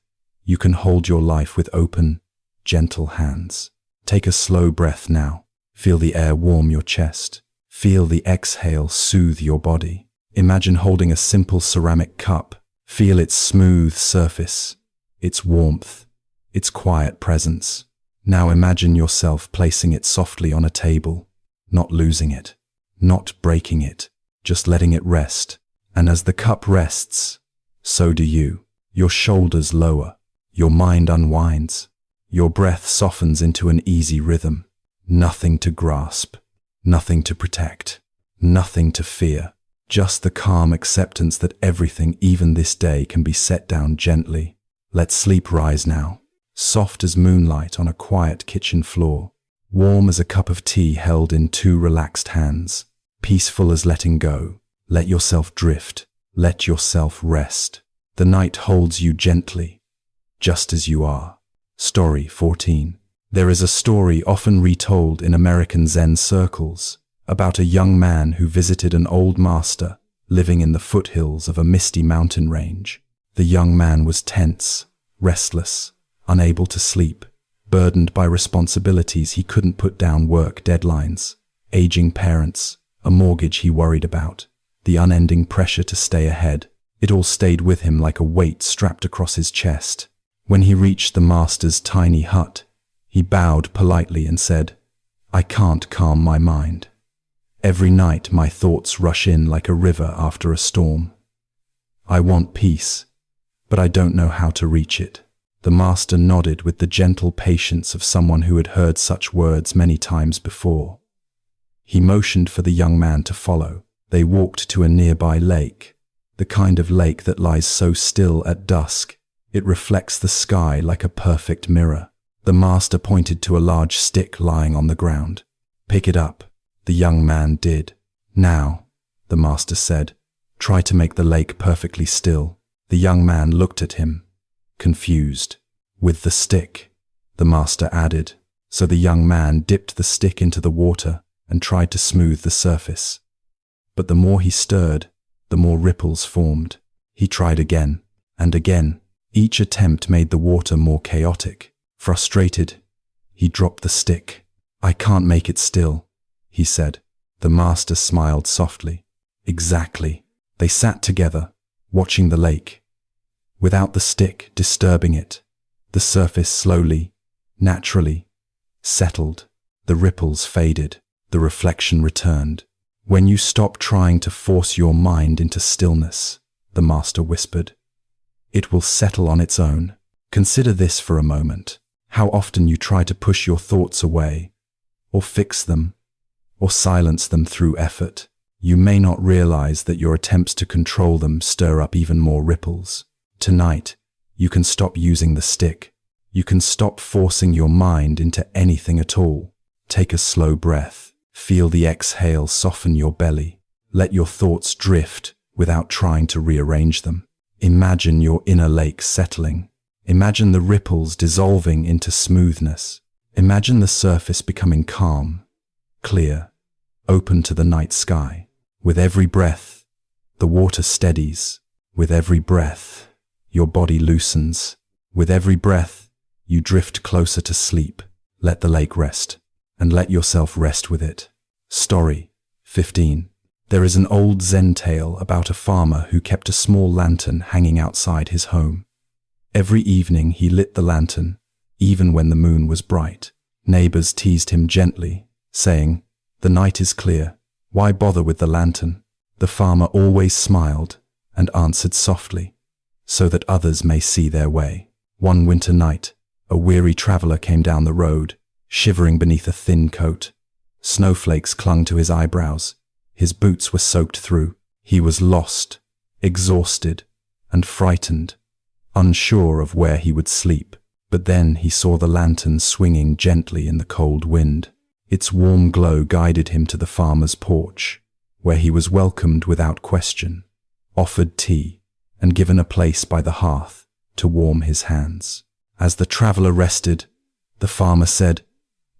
you can hold your life with open, gentle hands. Take a slow breath now. Feel the air warm your chest. Feel the exhale soothe your body. Imagine holding a simple ceramic cup. Feel its smooth surface, its warmth, its quiet presence. Now imagine yourself placing it softly on a table, not losing it, not breaking it, just letting it rest. And as the cup rests, so do you. Your shoulders lower, your mind unwinds, your breath softens into an easy rhythm. Nothing to grasp, nothing to protect, nothing to fear. Just the calm acceptance that everything, even this day, can be set down gently. Let sleep rise now, soft as moonlight on a quiet kitchen floor, warm as a cup of tea held in two relaxed hands, peaceful as letting go. Let yourself drift, let yourself rest. The night holds you gently, just as you are. Story 14. There is a story often retold in American Zen circles about a young man who visited an old master living in the foothills of a misty mountain range. The young man was tense, restless, unable to sleep, burdened by responsibilities he couldn't put down: work deadlines, aging parents, a mortgage he worried about, the unending pressure to stay ahead. It all stayed with him like a weight strapped across his chest. When he reached the master's tiny hut, he bowed politely and said, "I can't calm my mind. Every night my thoughts rush in like a river after a storm. I want peace, but I don't know how to reach it." The master nodded with the gentle patience of someone who had heard such words many times before. He motioned for the young man to follow. They walked to a nearby lake, the kind of lake that lies so still at dusk. It reflects the sky like a perfect mirror. The master pointed to a large stick lying on the ground. "Pick it up." The young man did. "Now," the master said, "try to make the lake perfectly still." The young man looked at him, confused. "With the stick," the master added. So the young man dipped the stick into the water and tried to smooth the surface. But the more he stirred, the more ripples formed. He tried again and again, Each attempt made the water more chaotic. Frustrated, he dropped the stick. "I can't make it still," he said. The master smiled softly. "Exactly." They sat together, watching the lake. Without the stick disturbing it, the surface slowly, naturally, settled. The ripples faded. The reflection returned. "When you stop trying to force your mind into stillness," the master whispered, "it will settle on its own." Consider this for a moment. How often you try to push your thoughts away, or fix them, or silence them through effort. You may not realize that your attempts to control them stir up even more ripples. Tonight, you can stop using the stick. You can stop forcing your mind into anything at all. Take a slow breath. Feel the exhale soften your belly. Let your thoughts drift without trying to rearrange them. Imagine your inner lake settling. Imagine the ripples dissolving into smoothness. Imagine the surface becoming calm, clear, open to the night sky. With every breath, the water steadies. With every breath, your body loosens. With every breath, you drift closer to sleep. Let the lake rest, and let yourself rest with it. Story 15. There is an old Zen tale about a farmer who kept a small lantern hanging outside his home. Every evening he lit the lantern, even when the moon was bright. Neighbors teased him gently, saying, "The night is clear. Why bother with the lantern?" The farmer always smiled and answered softly, "So that others may see their way." One winter night, a weary traveler came down the road, shivering beneath a thin coat. Snowflakes clung to his eyebrows. His boots were soaked through. He was lost, exhausted, and frightened, unsure of where he would sleep. But then he saw the lantern swinging gently in the cold wind. Its warm glow guided him to the farmer's porch, where he was welcomed without question, offered tea, and given a place by the hearth to warm his hands. As the traveler rested, the farmer said,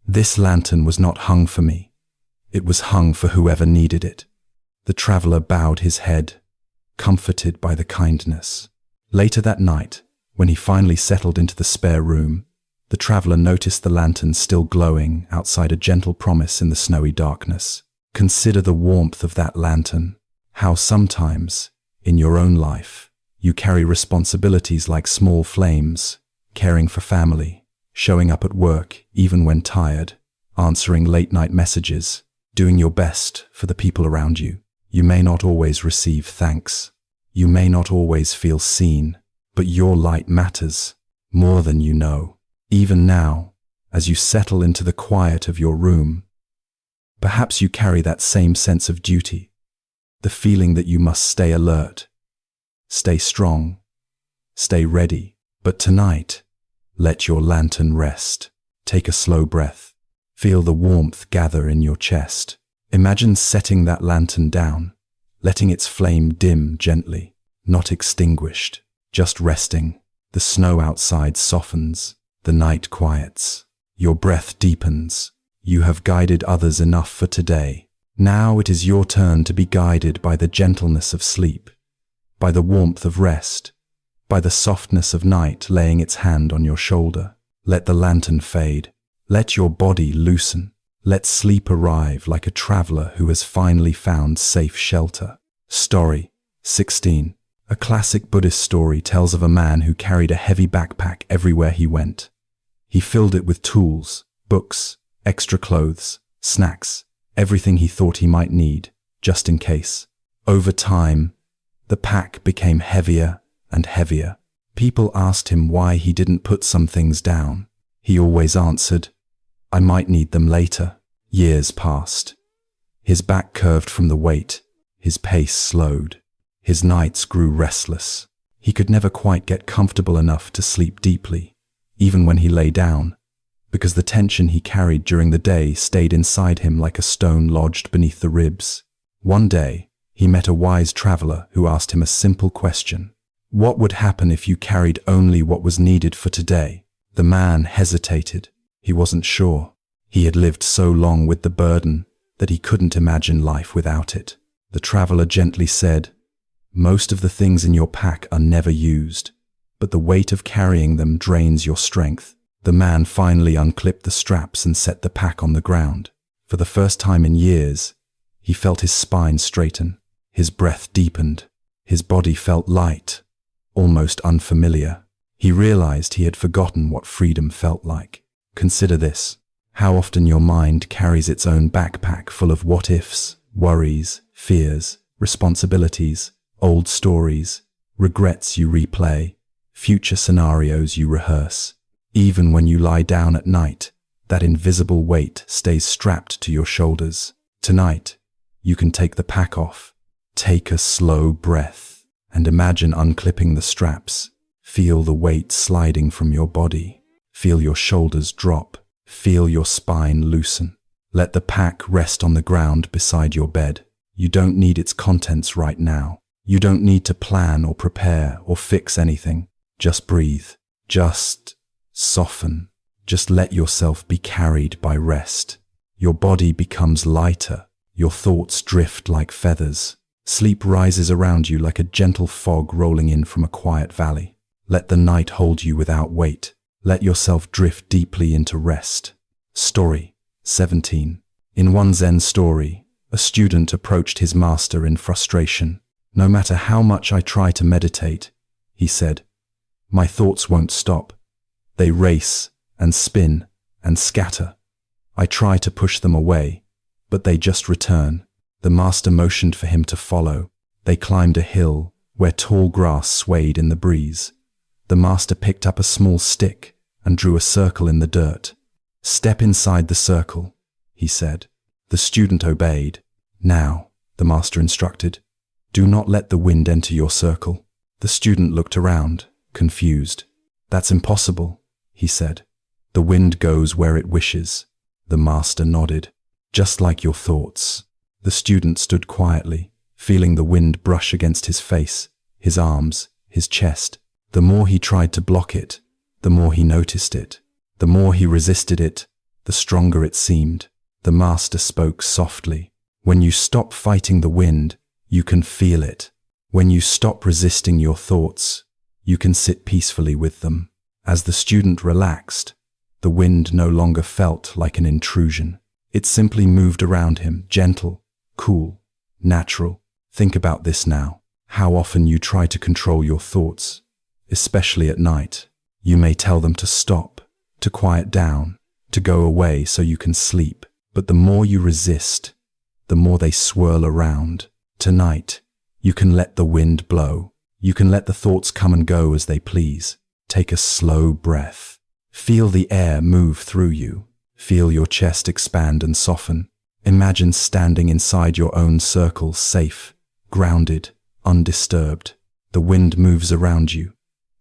"This lantern was not hung for me. It was hung for whoever needed it." The traveler bowed his head, comforted by the kindness. Later that night, when he finally settled into the spare room, the traveler noticed the lantern still glowing outside a gentle promise in the snowy darkness. Consider the warmth of that lantern. How sometimes, in your own life, you carry responsibilities like small flames, caring for family, showing up at work even when tired, answering late-night messages, doing your best for the people around you. You may not always receive thanks. You may not always feel seen, but your light matters more than you know. Even now, as you settle into the quiet of your room, perhaps you carry that same sense of duty, the feeling that you must stay alert, stay strong, stay ready. But tonight, let your lantern rest. Take a slow breath. Feel the warmth gather in your chest. Imagine setting that lantern down, letting its flame dim gently, not extinguished, just resting. The snow outside softens, the night quiets, your breath deepens. You have guided others enough for today. Now it is your turn to be guided by the gentleness of sleep, by the warmth of rest, by the softness of night laying its hand on your shoulder. Let the lantern fade. Let your body loosen. Let sleep arrive like a traveler who has finally found safe shelter. Story 16. A classic Buddhist story tells of a man who carried a heavy backpack everywhere he went. He filled it with tools, books, extra clothes, snacks, everything he thought he might need, just in case. Over time, the pack became heavier and heavier. People asked him why he didn't put some things down. He always answered, "I might need them later." Years passed. His back curved from the weight. His pace slowed. His nights grew restless. He could never quite get comfortable enough to sleep deeply, even when he lay down, because the tension he carried during the day stayed inside him like a stone lodged beneath the ribs. One day, he met a wise traveler who asked him a simple question. What would happen if you carried only what was needed for today? The man hesitated. He wasn't sure. He had lived so long with the burden that he couldn't imagine life without it. The traveler gently said, "Most of the things in your pack are never used, but the weight of carrying them drains your strength. The man finally unclipped the straps and set the pack on the ground. For the first time in years, he felt his spine straighten. His breath deepened. His body felt light, almost unfamiliar. He realized he had forgotten what freedom felt like. Consider this: how often your mind carries its own backpack full of what-ifs, worries, fears, responsibilities, old stories, regrets you replay, future scenarios you rehearse. Even when you lie down at night, that invisible weight stays strapped to your shoulders. Tonight, you can take the pack off. Take a slow breath and imagine unclipping the straps. Feel the weight sliding from your body. Feel your shoulders drop. Feel your spine loosen. Let the pack rest on the ground beside your bed. You don't need its contents right now. You don't need to plan or prepare or fix anything. Just breathe. Just soften. Just let yourself be carried by rest. Your body becomes lighter. Your thoughts drift like feathers. Sleep rises around you like a gentle fog rolling in from a quiet valley. Let the night hold you without weight. Let yourself drift deeply into rest. Story 17. In one Zen story, a student approached his master in frustration. "No matter how much I try to meditate," he said, "my thoughts won't stop. They race and spin and scatter. I try to push them away, but they just return." The master motioned for him to follow. They climbed a hill where tall grass swayed in the breeze. The master picked up a small stick and drew a circle in the dirt. "Step inside the circle," he said. The student obeyed. "Now," the master instructed, "do not let the wind enter your circle." The student looked around, confused. "That's impossible," he said. "The wind goes where it wishes." The master nodded. "Just like your thoughts." The student stood quietly, feeling the wind brush against his face, his arms, his chest. The more he tried to block it, the more he noticed it. The more he resisted it, the stronger it seemed. The master spoke softly. "When you stop fighting the wind, you can feel it. When you stop resisting your thoughts, you can sit peacefully with them." As the student relaxed, the wind no longer felt like an intrusion. It simply moved around him, gentle, cool, natural. Think about this now. How often you try to control your thoughts, especially at night. You may tell them to stop, to quiet down, to go away so you can sleep. But the more you resist, the more they swirl around. Tonight, you can let the wind blow. You can let the thoughts come and go as they please. Take a slow breath. Feel the air move through you. Feel your chest expand and soften. Imagine standing inside your own circle, safe, grounded, undisturbed. The wind moves around you,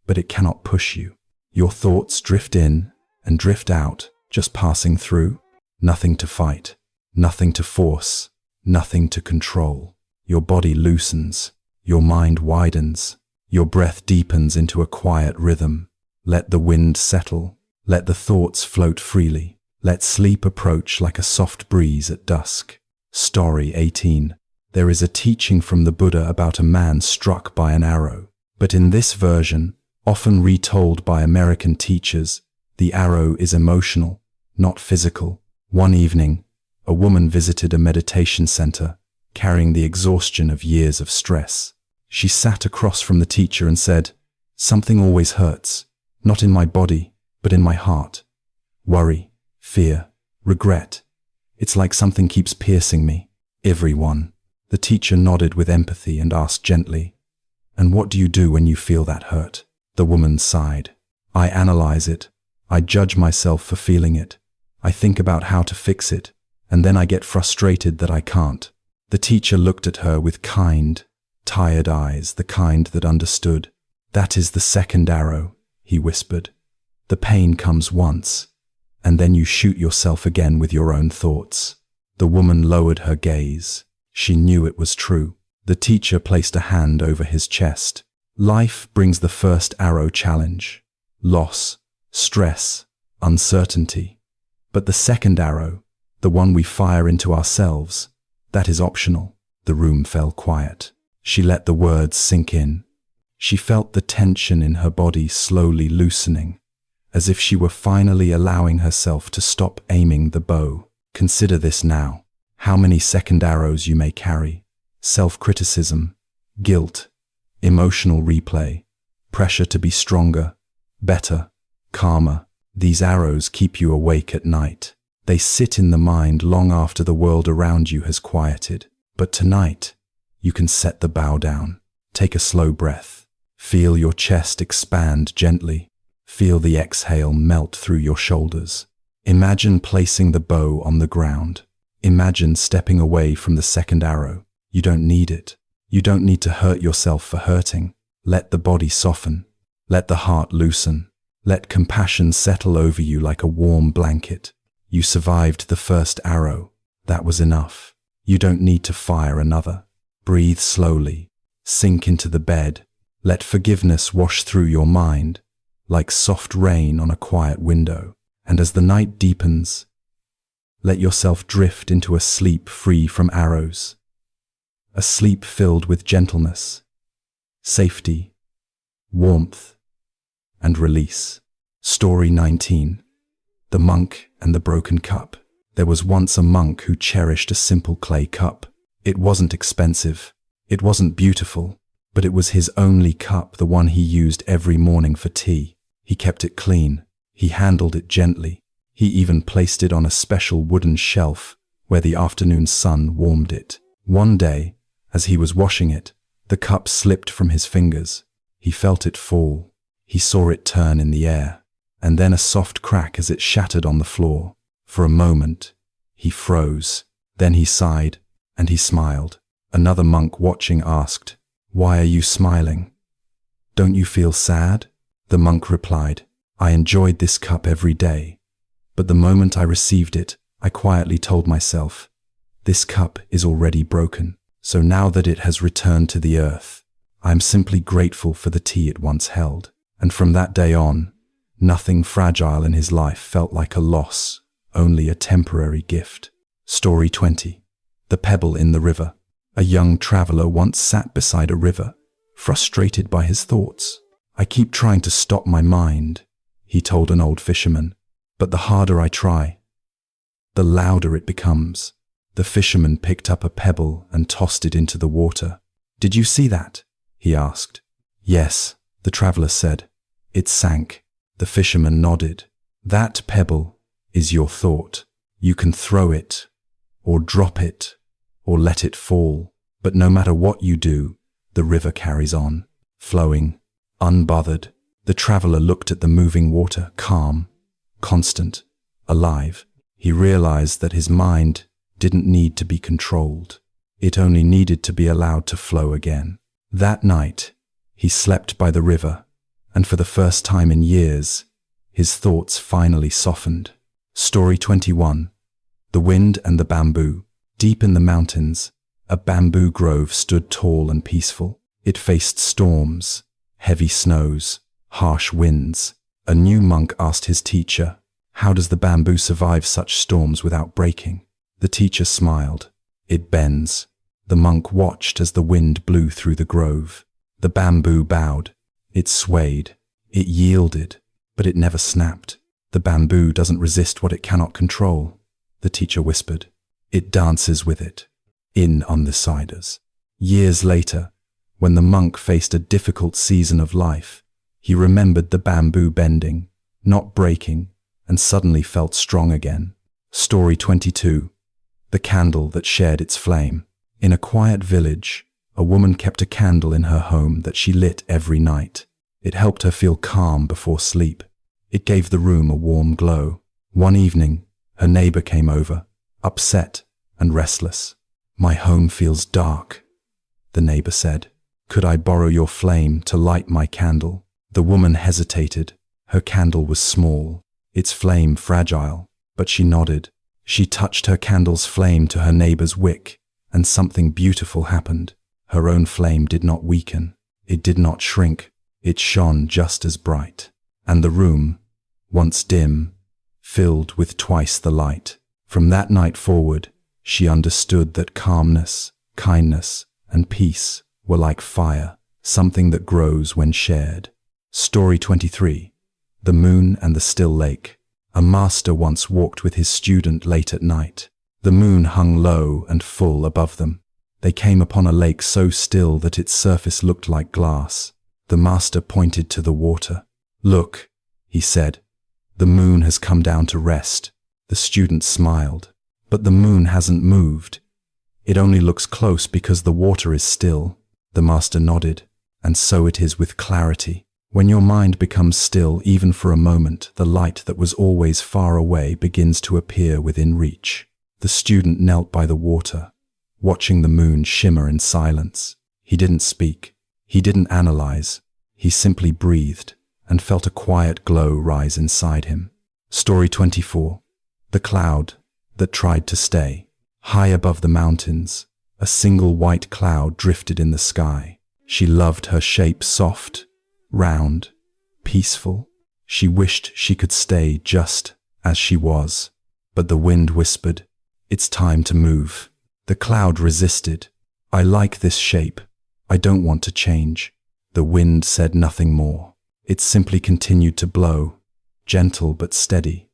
but it cannot push you. Your thoughts drift in and drift out, just passing through. Nothing to fight, nothing to force, nothing to control. Your body loosens, your mind widens, your breath deepens into a quiet rhythm. Let the wind settle, let the thoughts float freely. Let sleep approach like a soft breeze at dusk. Story 18. There is a teaching from the Buddha about a man struck by an arrow. But in this version, often retold by American teachers, the arrow is emotional, not physical. One evening, a woman visited a meditation center, carrying the exhaustion of years of stress. She sat across from the teacher and said, "Something always hurts, not in my body, but in my heart. Worry, fear, regret. It's like something keeps piercing me." "Everyone." The teacher nodded with empathy and asked gently, "And what do you do when you feel that hurt?" The woman sighed. "I analyze it. I judge myself for feeling it. I think about how to fix it, and then I get frustrated that I can't." The teacher looked at her with kind, tired eyes, the kind that understood. "That is the second arrow," he whispered. "The pain comes once, and then you shoot yourself again with your own thoughts." The woman lowered her gaze. She knew it was true. The teacher placed a hand over his chest. Life brings the first arrow challenge, loss, stress, uncertainty. But the second arrow, the one we fire into ourselves, that is optional. The room fell quiet. She let the words sink in. She felt the tension in her body slowly loosening, as if she were finally allowing herself to stop aiming the bow. Consider this now. How many second arrows you may carry. Self-criticism, guilt, emotional replay, pressure to be stronger, better, calmer. These arrows keep you awake at night. They sit in the mind long after the world around you has quieted. But tonight, you can set the bow down. Take a slow breath. Feel your chest expand gently. Feel the exhale melt through your shoulders. Imagine placing the bow on the ground. Imagine stepping away from the second arrow. You don't need it. You don't need to hurt yourself for hurting. Let the body soften. Let the heart loosen. Let compassion settle over you like a warm blanket. You survived the first arrow. That was enough. You don't need to fire another. Breathe slowly. Sink into the bed. Let forgiveness wash through your mind, like soft rain on a quiet window. And as the night deepens, let yourself drift into a sleep free from arrows. A sleep filled with gentleness, safety, warmth, and release. Story 19. The Monk and the Broken Cup. There was once a monk who cherished a simple clay cup. It wasn't expensive. It wasn't beautiful, but it was his only cup, the one he used every morning for tea. He kept it clean. He handled it gently. He even placed it on a special wooden shelf where the afternoon sun warmed it. One day, as he was washing it, the cup slipped from his fingers. He felt it fall. He saw it turn in the air, and then a soft crack as it shattered on the floor. For a moment, he froze. Then he sighed, and he smiled. Another monk watching asked, "Why are you smiling? Don't you feel sad?" The monk replied, "I enjoyed this cup every day, but the moment I received it, I quietly told myself, this cup is already broken. So now that it has returned to the earth, I am simply grateful for the tea it once held." And from that day on, nothing fragile in his life felt like a loss, only a temporary gift. Story 20. The Pebble in the River. A young traveler once sat beside a river, frustrated by his thoughts. "I keep trying to stop my mind," he told an old fisherman, "but the harder I try, the louder it becomes." The fisherman picked up a pebble and tossed it into the water. "Did you see that?" he asked. "Yes," the traveler said. "It sank." The fisherman nodded. "That pebble is your thought. You can throw it, or drop it, or let it fall. But no matter what you do, the river carries on, flowing, unbothered." The traveler looked at the moving water, calm, constant, alive. He realized that his mind didn't need to be controlled. It only needed to be allowed to flow again. That night, he slept by the river, and for the first time in years, his thoughts finally softened. Story 21. The Wind and the Bamboo. Deep in the mountains, a bamboo grove stood tall and peaceful. It faced storms, heavy snows, harsh winds. A new monk asked his teacher, "How does the bamboo survive such storms without breaking?" The teacher smiled. "It bends." The monk watched as the wind blew through the grove. The bamboo bowed. It swayed. It yielded, but it never snapped. "The bamboo doesn't resist what it cannot control," the teacher whispered. "It dances with it." In on the siders. Years later, when the monk faced a difficult season of life, he remembered the bamboo bending, not breaking, and suddenly felt strong again. Story 22. The Candle that Shared its Flame. In a quiet village, a woman kept a candle in her home that she lit every night. It helped her feel calm before sleep. It gave the room a warm glow. One evening, her neighbor came over, upset and restless. "My home feels dark," the neighbor said. "Could I borrow your flame to light my candle?" The woman hesitated. Her candle was small, its flame fragile, but she nodded. She touched her candle's flame to her neighbor's wick, and something beautiful happened. Her own flame did not weaken. It did not shrink. It shone just as bright. And the room, once dim, filled with twice the light. From that night forward, she understood that calmness, kindness, and peace were like fire, something that grows when shared. Story 23. The Moon and the Still Lake. A master once walked with his student late at night. The moon hung low and full above them. They came upon a lake so still that its surface looked like glass. The master pointed to the water. "Look," he said, "the moon has come down to rest." The student smiled. "But the moon hasn't moved. It only looks close because the water is still." The master nodded. "And so it is with clarity. When your mind becomes still even for a moment, the light that was always far away begins to appear within reach." The student knelt by the water, watching the moon shimmer in silence. He didn't speak. He didn't analyze. He simply breathed and felt a quiet glow rise inside him. Story 24. The Cloud that Tried to Stay. High above the mountains, a single white cloud drifted in the sky. She loved her shape, soft, round, peaceful. She wished she could stay just as she was. But the wind whispered, "It's time to move." The cloud resisted. "I like this shape. I don't want to change." The wind said nothing more. It simply continued to blow, gentle but steady.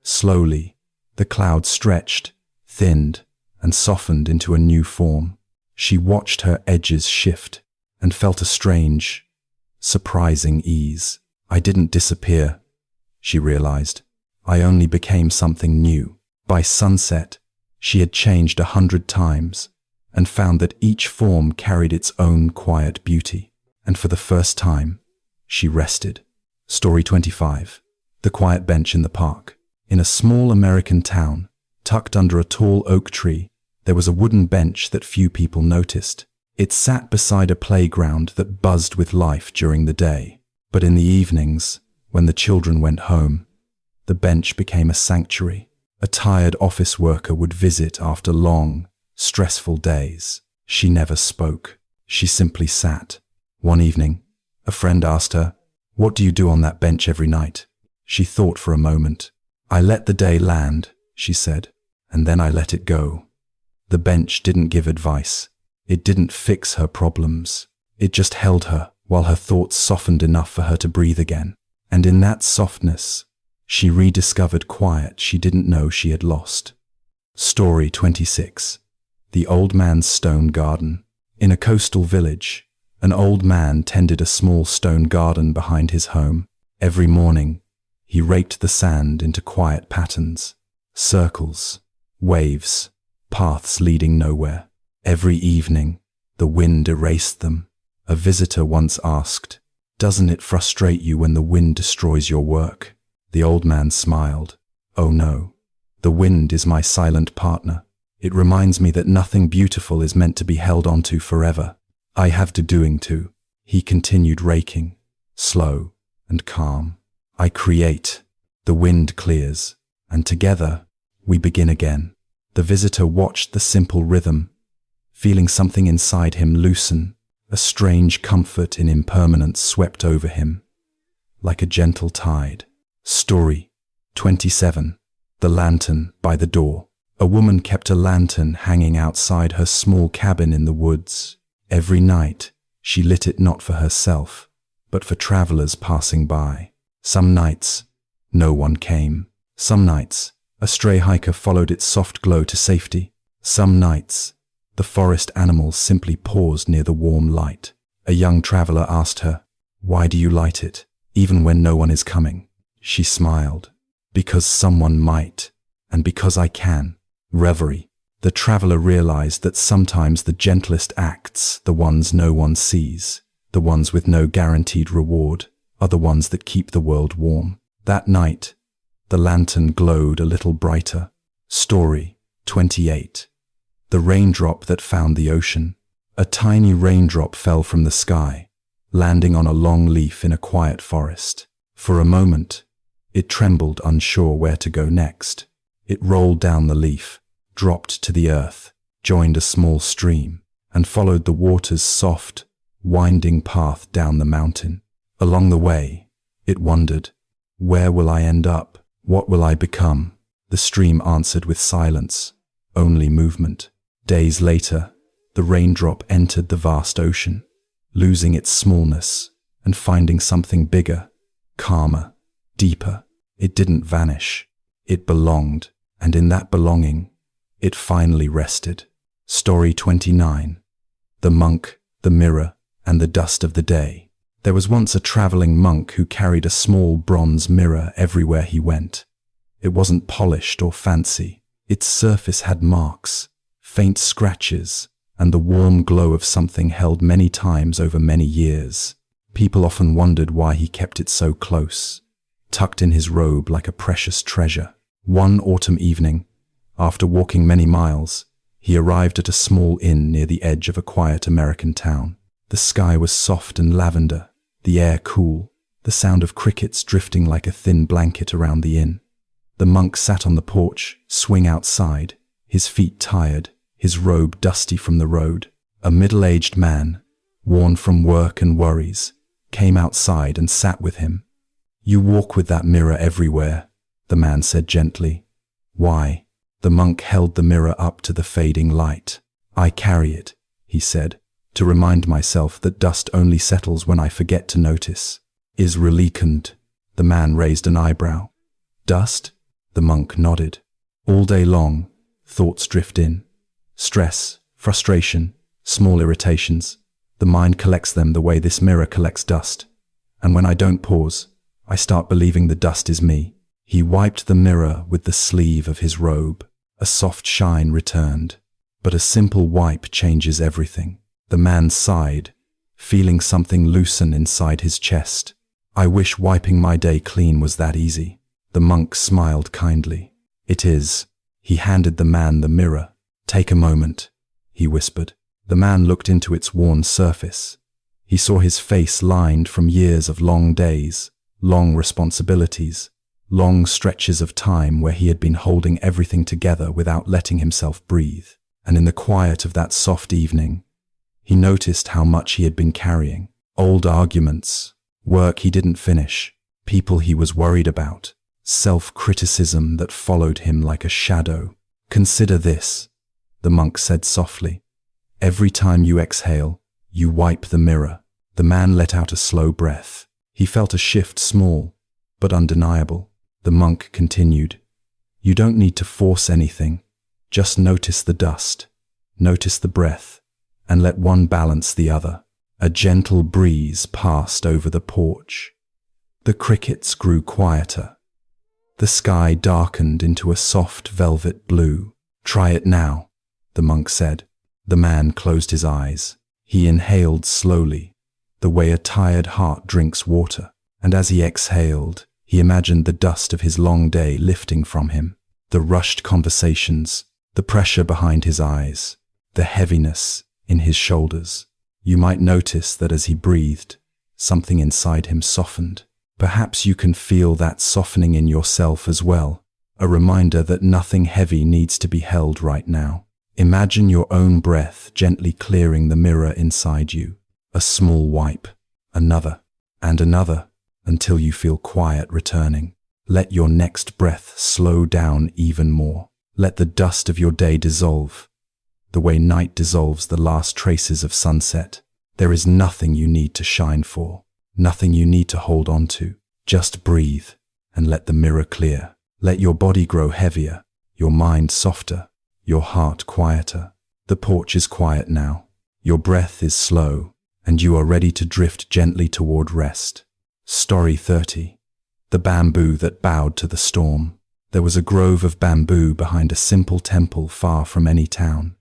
Slowly, the cloud stretched, thinned, and softened into a new form. She watched her edges shift and felt a strange, surprising ease. "I didn't disappear," she realized. "I only became something new." By sunset, she had changed 100 times and found that each form carried its own quiet beauty. And for the first time, she rested. Story 25. The Quiet Bench in the Park. In a small American town, tucked under a tall oak tree, there was a wooden bench that few people noticed. It sat beside a playground that buzzed with life during the day. But in the evenings, when the children went home, the bench became a sanctuary. A tired office worker would visit after long, stressful days. She never spoke. She simply sat. One evening, a friend asked her, "What do you do on that bench every night?" She thought for a moment. "I let the day land," she said, "and then I let it go." The bench didn't give advice. It didn't fix her problems. It just held her while her thoughts softened enough for her to breathe again. And in that softness, she rediscovered quiet she didn't know she had lost. Story 26. The Old Man's Stone Garden. In a coastal village, an old man tended a small stone garden behind his home. Every morning, he raked the sand into quiet patterns, circles, waves, paths leading nowhere. Every evening, the wind erased them. A visitor once asked, "Doesn't it frustrate you when the wind destroys your work?" The old man smiled. "Oh no, the wind is my silent partner. It reminds me that nothing beautiful is meant to be held onto forever. I have to doing too." He continued raking, slow and calm. "I create, the wind clears, and together we begin again." The visitor watched the simple rhythm, feeling something inside him loosen. A strange comfort in impermanence swept over him, like a gentle tide. Story 27. The Lantern by the Door. A woman kept a lantern hanging outside her small cabin in the woods. Every night, she lit it not for herself, but for travelers passing by. Some nights, no one came. Some nights, a stray hiker followed its soft glow to safety. Some nights, the forest animals simply paused near the warm light. A young traveler asked her, "Why do you light it, even when no one is coming?" She smiled. "Because someone might, and because I can." Reverie. The traveler realized that sometimes the gentlest acts, the ones no one sees, the ones with no guaranteed reward, are the ones that keep the world warm. That night, the lantern glowed a little brighter. Story 28. The Raindrop that Found the Ocean. A tiny raindrop fell from the sky, landing on a long leaf in a quiet forest. For a moment, it trembled, unsure where to go next. It rolled down the leaf, dropped to the earth, joined a small stream, and followed the water's soft, winding path down the mountain. Along the way, it wondered, "Where will I end up? What will I become?" The stream answered with silence, only movement. Days later, the raindrop entered the vast ocean. losing its smallness and finding something bigger, calmer, deeper. It didn't vanish. It belonged, and in that belonging, it finally rested. Story 29. The Monk, the Mirror, and the Dust of the Day. There was once a traveling monk who carried a small bronze mirror everywhere he went. It wasn't polished or fancy. Its surface had marks, faint scratches, and the warm glow of something held many times over many years. People often wondered why he kept it so close, tucked in his robe like a precious treasure. One autumn evening, after walking many miles, he arrived at a small inn near the edge of a quiet American town. The sky was soft and lavender, the air cool, the sound of crickets drifting like a thin blanket around the inn. The monk sat on the porch, swing outside, his feet tired, his robe dusty from the road. A middle-aged man, worn from work and worries, came outside and sat with him. "You walk with that mirror everywhere," the man said gently. "Why?" The monk held the mirror up to the fading light. "I carry it," he said, "to remind myself that dust only settles when I forget to notice." "Is reliquant?" The man raised an eyebrow. "Dust?" The monk nodded. "All day long, thoughts drift in. Stress, frustration, small irritations. The mind collects them the way this mirror collects dust. And when I don't pause, I start believing the dust is me." He wiped the mirror with the sleeve of his robe. A soft shine returned. But a simple wipe changes everything. The man sighed, feeling something loosen inside his chest. "I wish wiping my day clean was that easy." The monk smiled kindly. "It is." He handed the man the mirror. "Take a moment," he whispered. The man looked into its worn surface. He saw his face lined from years of long days, long responsibilities, long stretches of time where he had been holding everything together without letting himself breathe. And in the quiet of that soft evening, he noticed how much he had been carrying. Old arguments, work he didn't finish, people he was worried about, self-criticism that followed him like a shadow. "Consider this," the monk said softly. "Every time you exhale, you wipe the mirror." The man let out a slow breath. He felt a shift, small but undeniable. The monk continued, "You don't need to force anything. Just notice the dust, notice the breath, and let one balance the other." A gentle breeze passed over the porch. The crickets grew quieter. The sky darkened into a soft velvet blue. "Try it now," the monk said. The man closed his eyes. He inhaled slowly, the way a tired heart drinks water, and as he exhaled, he imagined the dust of his long day lifting from him. The rushed conversations, the pressure behind his eyes, the heaviness in his shoulders. You might notice that as he breathed, something inside him softened. Perhaps you can feel that softening in yourself as well, a reminder that nothing heavy needs to be held right now. Imagine your own breath gently clearing the mirror inside you. A small wipe, another, and another, until you feel quiet returning. Let your next breath slow down even more. Let the dust of your day dissolve, the way night dissolves the last traces of sunset. There is nothing you need to shine for, nothing you need to hold on to. Just breathe and let the mirror clear. Let your body grow heavier, your mind softer, your heart quieter. The porch is quiet now. Your breath is slow, and you are ready to drift gently toward rest. Story 30. The bamboo that bowed to the storm. There was a grove of bamboo behind a simple temple far from any town.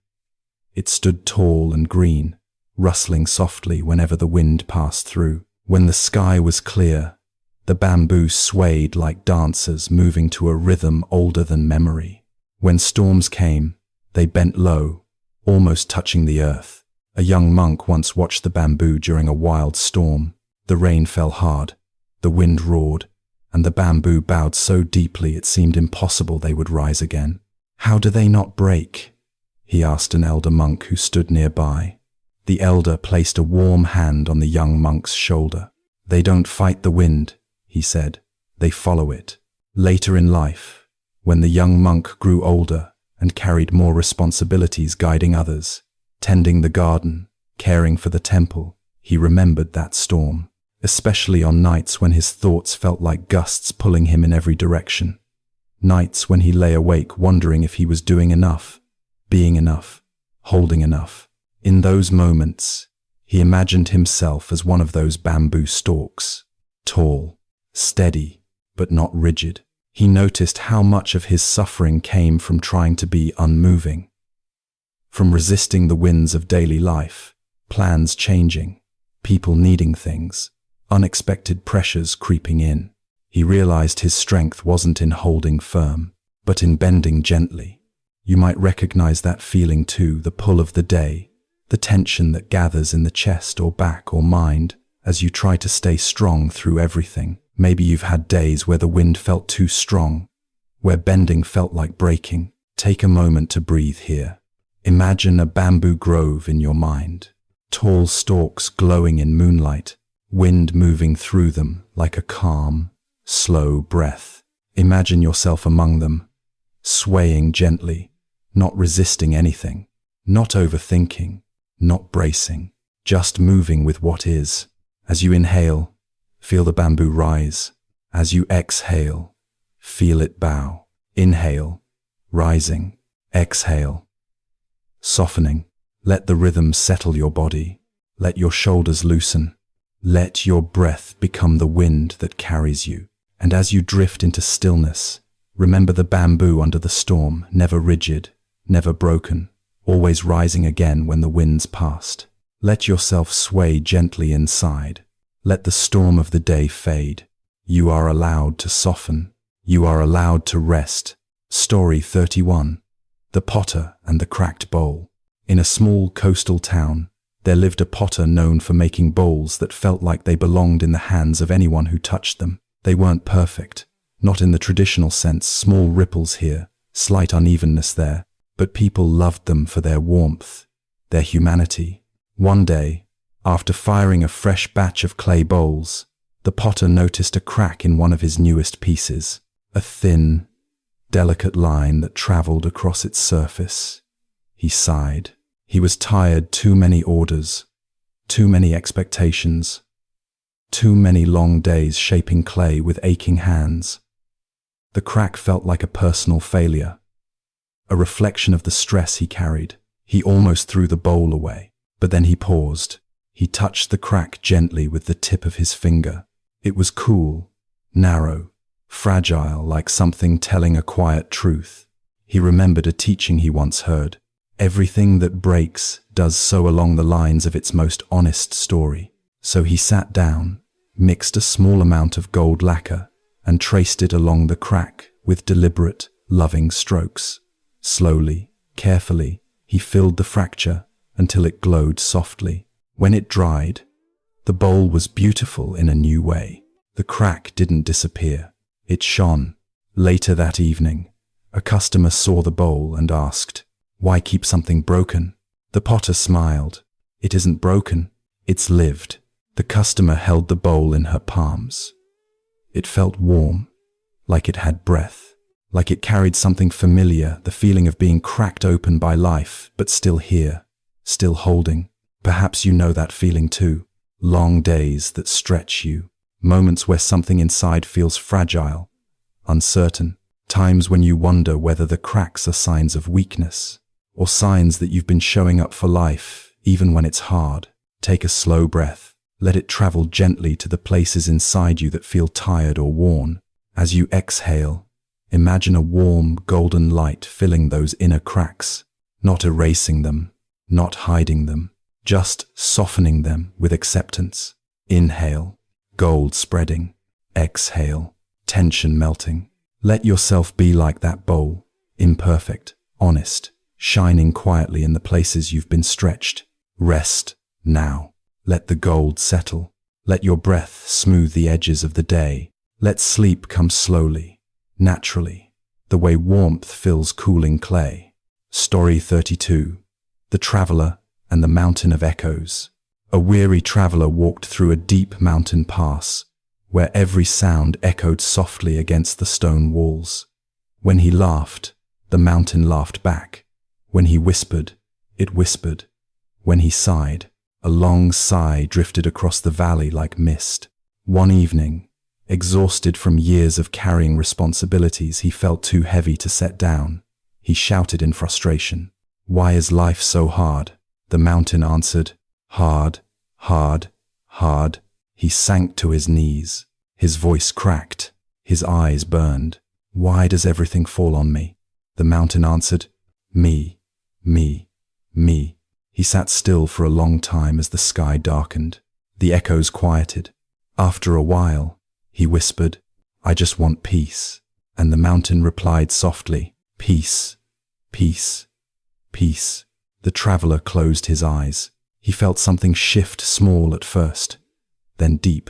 It stood tall and green, rustling softly whenever the wind passed through. When the sky was clear, the bamboo swayed like dancers moving to a rhythm older than memory. When storms came, they bent low, almost touching the earth. A young monk once watched the bamboo during a wild storm. The rain fell hard, the wind roared, and the bamboo bowed so deeply it seemed impossible they would rise again. "How do they not break?" he asked an elder monk who stood nearby. The elder placed a warm hand on the young monk's shoulder. "They don't fight the wind," he said. "They follow it." Later in life, when the young monk grew older and carried more responsibilities guiding others, tending the garden, caring for the temple, He remembered that storm, especially on nights when his thoughts felt like gusts pulling him in every direction. Nights when he lay awake wondering if he was doing enough, being enough, holding enough. In those moments, he imagined himself as one of those bamboo stalks, tall, steady, but not rigid. He noticed how much of his suffering came from trying to be unmoving, from resisting the winds of daily life, plans changing, people needing things, unexpected pressures creeping in. He realized his strength wasn't in holding firm, but in bending gently. You might recognize that feeling too, the pull of the day, the tension that gathers in the chest or back or mind as you try to stay strong through everything. Maybe you've had days where the wind felt too strong, where bending felt like breaking. Take a moment to breathe here. Imagine a bamboo grove in your mind, tall stalks glowing in moonlight, wind moving through them like a calm, slow breath. Imagine yourself among them, swaying gently, not resisting anything, not overthinking, not bracing, just moving with what is. As you inhale, feel the bamboo rise. As you exhale, feel it bow. Inhale, rising. Exhale, softening. Let the rhythm settle your body. Let your shoulders loosen. Let your breath become the wind that carries you. And as you drift into stillness, remember the bamboo under the storm, never rigid, never broken, always rising again when the wind's passed. Let yourself sway gently inside. Let the storm of the day fade. You are allowed to soften. You are allowed to rest. Story 31. The Potter and the Cracked Bowl. In a small coastal town, there lived a potter known for making bowls that felt like they belonged in the hands of anyone who touched them. They weren't perfect, not in the traditional sense, small ripples here, slight unevenness there, but people loved them for their warmth, their humanity. One day, after firing a fresh batch of clay bowls, the potter noticed a crack in one of his newest pieces, a thin, delicate line that traveled across its surface. He sighed. He was tired. Too many orders, too many expectations, too many long days shaping clay with aching hands. The crack felt like a personal failure, a reflection of the stress he carried. He almost threw the bowl away, but then he paused. He touched the crack gently with the tip of his finger. It was cool, narrow, fragile, like something telling a quiet truth. He remembered a teaching he once heard. Everything that breaks does so along the lines of its most honest story. So he sat down, mixed a small amount of gold lacquer, and traced it along the crack with deliberate, loving strokes. Slowly, carefully, he filled the fracture until it glowed softly. When it dried, the bowl was beautiful in a new way. The crack didn't disappear. It shone. Later that evening, a customer saw the bowl and asked, "Why keep something broken?" The potter smiled. "It isn't broken, it's lived." The customer held the bowl in her palms. It felt warm, like it had breath, like it carried something familiar, the feeling of being cracked open by life, but still here, still holding. Perhaps you know that feeling too. Long days that stretch you, moments where something inside feels fragile, uncertain, times when you wonder whether the cracks are signs of weakness, or signs that you've been showing up for life, even when it's hard. Take a slow breath. Let it travel gently to the places inside you that feel tired or worn. As you exhale, imagine a warm, golden light filling those inner cracks, not erasing them, not hiding them, just softening them with acceptance. Inhale, gold spreading. Exhale, tension melting. Let yourself be like that bowl, imperfect, honest, shining quietly in the places you've been stretched. Rest now. Let the gold settle. Let your breath smooth the edges of the day. Let sleep come slowly, naturally, the way warmth fills cooling clay. Story 32. The Traveler and the Mountain of Echoes. A weary traveler walked through a deep mountain pass, where every sound echoed softly against the stone walls. When he laughed, the mountain laughed back. When he whispered, it whispered. When he sighed, A long sigh drifted across the valley like mist. One evening, exhausted from years of carrying responsibilities he felt too heavy to set down, he shouted in frustration, "Why is life so hard?" The mountain answered, "Hard, hard, hard." He sank to his knees. His voice cracked. His eyes burned. "Why does everything fall on me?" The mountain answered, "Me, me, me." He sat still for a long time as the sky darkened. The echoes quieted. After a while, he whispered, "I just want peace." And the mountain replied softly, "Peace, peace, peace." The traveler closed his eyes. He felt something shift, small at first, then deep.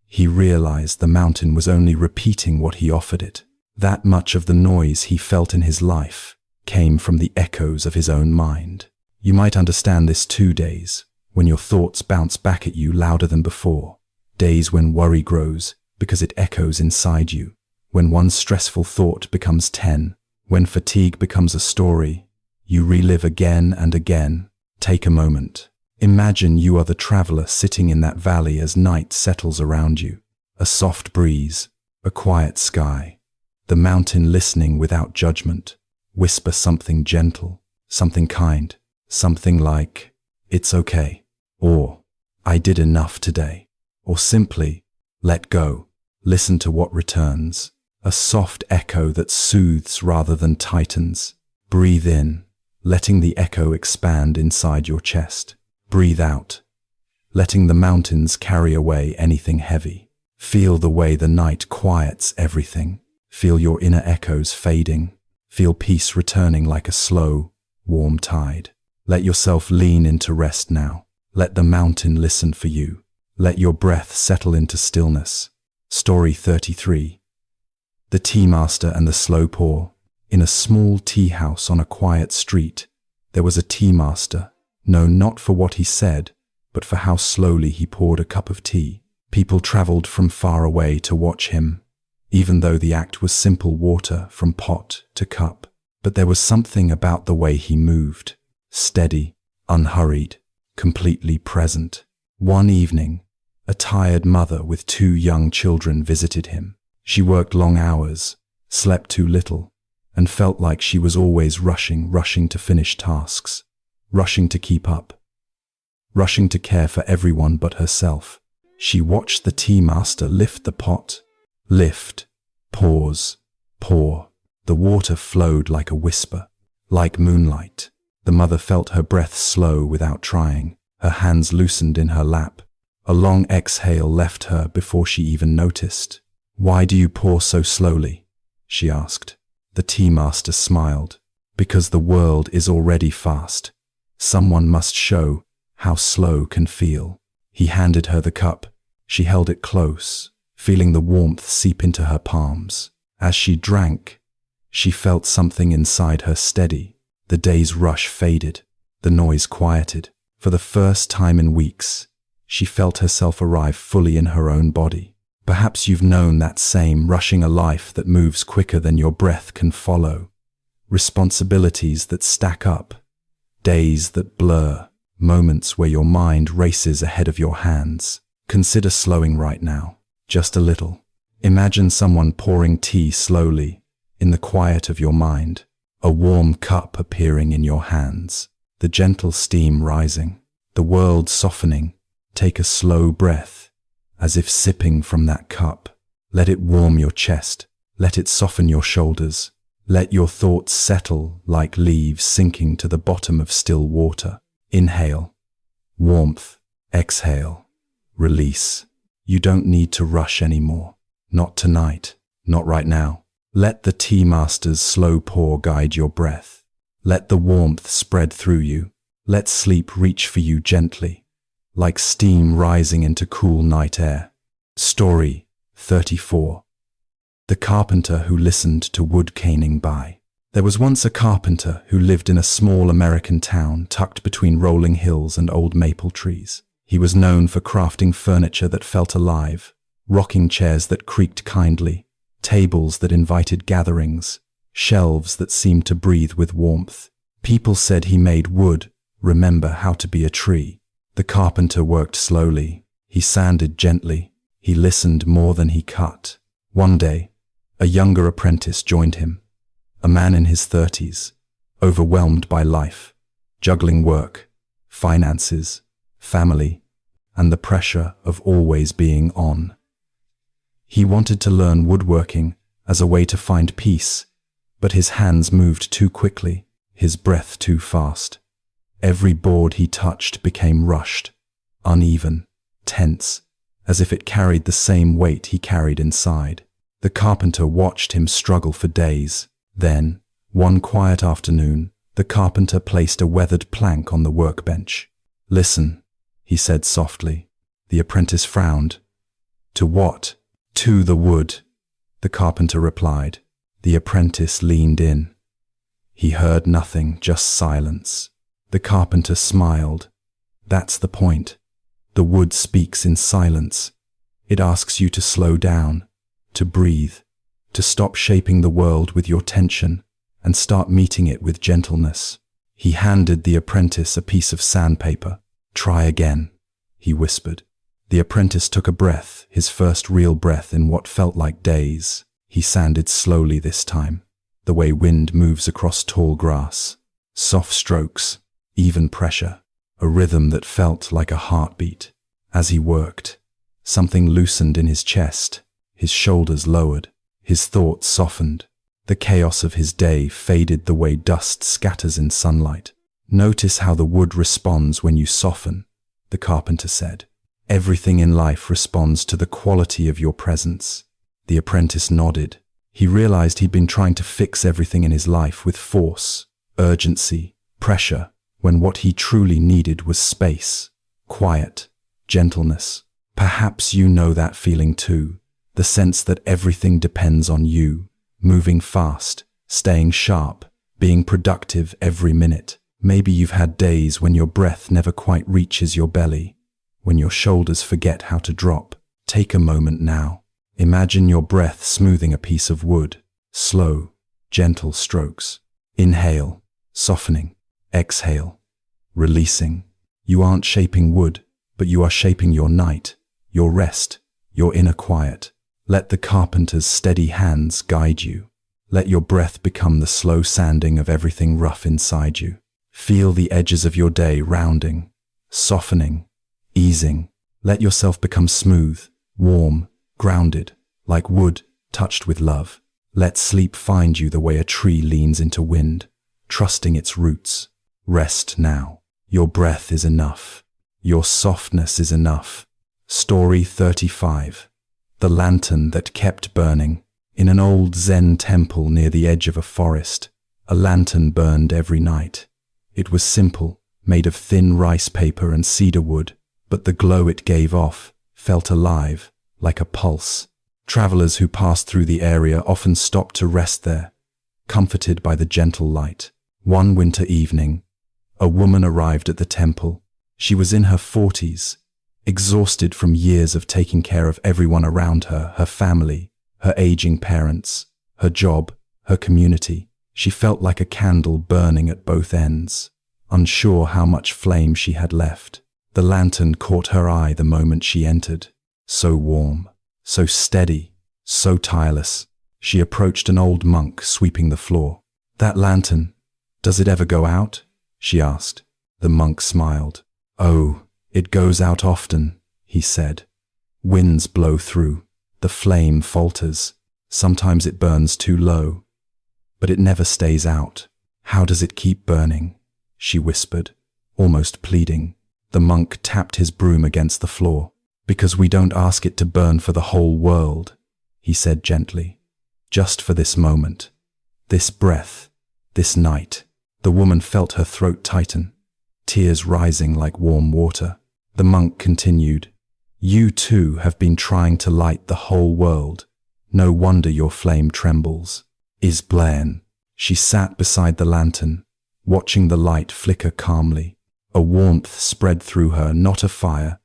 He realized the mountain was only repeating what he offered it. That much of the noise he felt in his life came from the echoes of his own mind. You might understand this too: days when your thoughts bounce back at you louder than before. Days when worry grows because it echoes inside you. When one stressful thought becomes 10. When fatigue becomes a story you relive again and again. Take a moment. Imagine you are the traveler sitting in that valley as night settles around you. A soft breeze, a quiet sky, the mountain listening without judgment. Whisper something gentle, something kind, something like, "It's okay," or "I did enough today," or simply, "Let go." Listen to what returns. A soft echo that soothes rather than tightens. Breathe in, letting the echo expand inside your chest. Breathe out, letting the mountains carry away anything heavy. Feel the way the night quiets everything. Feel your inner echoes fading. Feel peace returning like a slow, warm tide. Let yourself lean into rest now. Let the mountain listen for you. Let your breath settle into stillness. Story 33. The Tea Master and the Slow Pour. In a small tea house on a quiet street, there was a tea master, known not for what he said, but for how slowly he poured a cup of tea. People traveled from far away to watch him, even though the act was simple water from pot to cup. But there was something about the way he moved, steady, unhurried, completely present. One evening, a tired mother with 2 young children visited him. She worked long hours, slept too little, and felt like she was always rushing to finish tasks, rushing to keep up, rushing to care for everyone but herself. She watched the tea master lift the pot, lift, pause, pour. The water flowed like a whisper, like moonlight. The mother felt her breath slow without trying. Her hands loosened in her lap. A long exhale left her before she even noticed. "Why do you pour so slowly?" she asked. The tea master smiled. "Because the world is already fast. Someone must show how slow can feel." He handed her the cup. She held it close, feeling the warmth seep into her palms. As she drank, she felt something inside her steady. The day's rush faded. The noise quieted. For the first time in weeks, she felt herself arrive fully in her own body. Perhaps you've known that same rushing a life that moves quicker than your breath can follow. Responsibilities that stack up. Days that blur. Moments where your mind races ahead of your hands. Consider slowing right now, just a little. Imagine someone pouring tea slowly in the quiet of your mind. A warm cup appearing in your hands. The gentle steam rising. The world softening. Take a slow breath, as if sipping from that cup. Let it warm your chest. Let it soften your shoulders. Let your thoughts settle like leaves sinking to the bottom of still water. Inhale. Warmth. Exhale. Release. You don't need to rush anymore. Not tonight. Not right now. Let the tea master's slow pour guide your breath. Let the warmth spread through you. Let sleep reach for you gently, like steam rising into cool night air. Story 34. The Carpenter Who Listened to Wood Caning by. There was once a carpenter who lived in a small American town tucked between rolling hills and old maple trees. He was known for crafting furniture that felt alive, rocking chairs that creaked kindly, tables that invited gatherings, shelves that seemed to breathe with warmth. People said he made wood remember how to be a tree. The carpenter worked slowly. He sanded gently. He listened more than he cut. One day, a younger apprentice joined him, a man in his 30s, overwhelmed by life, juggling work, finances, family, and the pressure of always being on. He wanted to learn woodworking as a way to find peace, but his hands moved too quickly, his breath too fast. Every board he touched became rushed, uneven, tense, as if it carried the same weight he carried inside. The carpenter watched him struggle for days. Then, one quiet afternoon, the carpenter placed a weathered plank on the workbench. "Listen," he said softly. The apprentice frowned. "To what?" "To the wood," the carpenter replied. The apprentice leaned in. He heard nothing, just silence. The carpenter smiled. "That's the point. The wood speaks in silence. It asks you to slow down, to breathe, to stop shaping the world with your tension and start meeting it with gentleness." He handed the apprentice a piece of sandpaper. "Try again," he whispered. The apprentice took a breath, his first real breath in what felt like days. He sanded slowly this time, the way wind moves across tall grass. Soft strokes, even pressure, a rhythm that felt like a heartbeat. As he worked, something loosened in his chest, his shoulders lowered, his thoughts softened. The chaos of his day faded the way dust scatters in sunlight. "Notice how the wood responds when you soften," the carpenter said. "Everything in life responds to the quality of your presence." The apprentice nodded. He realized he'd been trying to fix everything in his life with force, urgency, pressure, when what he truly needed was space, quiet, gentleness. Perhaps you know that feeling too, the sense that everything depends on you, moving fast, staying sharp, being productive every minute. Maybe you've had days when your breath never quite reaches your belly, when your shoulders forget how to drop. Take a moment now. Imagine your breath smoothing a piece of wood, slow, gentle strokes. Inhale, softening. Exhale, releasing. You aren't shaping wood, but you are shaping your night, your rest, your inner quiet. Let the carpenter's steady hands guide you. Let your breath become the slow sanding of everything rough inside you. Feel the edges of your day rounding, softening, easing. Let yourself become smooth, warm, grounded, like wood touched with love. Let sleep find you the way a tree leans into wind, trusting its roots. Rest now. Your breath is enough. Your softness is enough. Story 35. The lantern that kept burning. In an old Zen temple near the edge of a forest, a lantern burned every night. It was simple, made of thin rice paper and cedar wood, but the glow it gave off felt alive, like a pulse. Travelers who passed through the area often stopped to rest there, comforted by the gentle light. One winter evening, a woman arrived at the temple. She was in her 40s, exhausted from years of taking care of everyone around her, her family, her aging parents, her job, her community. She felt like a candle burning at both ends, unsure how much flame she had left. The lantern caught her eye the moment she entered. So warm, so steady, so tireless. She approached an old monk sweeping the floor. "That lantern, does it ever go out?" she asked. The monk smiled. "Oh, it goes out often," he said. "Winds blow through. The flame falters. Sometimes it burns too low. But it never stays out." "How does it keep burning?" she whispered, almost pleading. The monk tapped his broom against the floor. "Because we don't ask it to burn for the whole world," he said gently. "Just for this moment, this breath, this night." The woman felt her throat tighten, tears rising like warm water. The monk continued, "You too have been trying to light the whole world. No wonder your flame trembles." Isblaen. She sat beside the lantern, watching the light flicker calmly. A warmth spread through her, not a fire,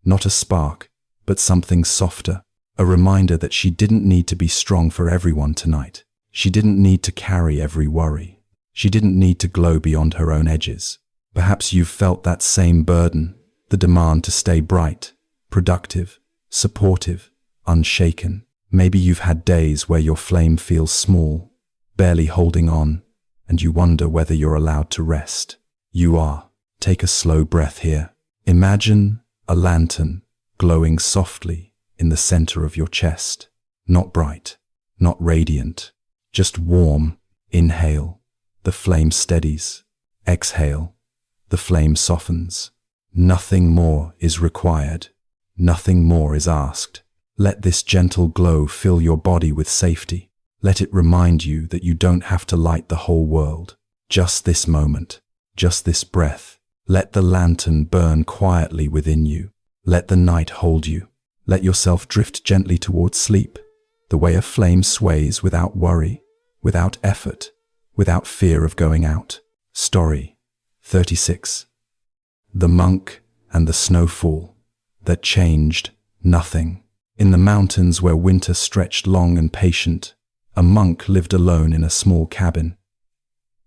not a spark, but something softer. A reminder that she didn't need to be strong for everyone tonight. She didn't need to carry every worry. She didn't need to glow beyond her own edges. Perhaps you've felt that same burden, the demand to stay bright, productive, supportive, unshaken. Maybe you've had days where your flame feels small, barely holding on, and you wonder whether you're allowed to rest. You are. Take a slow breath here. Imagine a lantern glowing softly in the center of your chest. Not bright, not radiant, just warm. Inhale, the flame steadies. Exhale, the flame softens. Nothing more is required. Nothing more is asked. Let this gentle glow fill your body with safety. Let it remind you that you don't have to light the whole world. Just this moment, just this breath. Let the lantern burn quietly within you. Let the night hold you. Let yourself drift gently towards sleep, the way a flame sways without worry, without effort, without fear of going out. Story 36. The Monk and the Snowfall that changed nothing. In the mountains where winter stretched long and patient, a monk lived alone in a small cabin.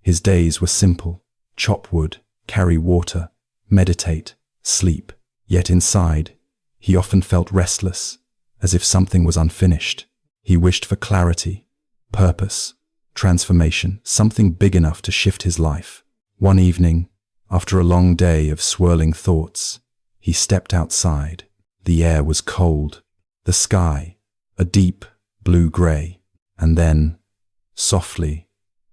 His days were simple: chop wood, carry water, meditate, sleep. Yet inside, he often felt restless, as if something was unfinished. He wished for clarity, purpose, transformation, something big enough to shift his life. One evening, after a long day of swirling thoughts, he stepped outside. The air was cold, the sky a deep blue-gray, and then, softly,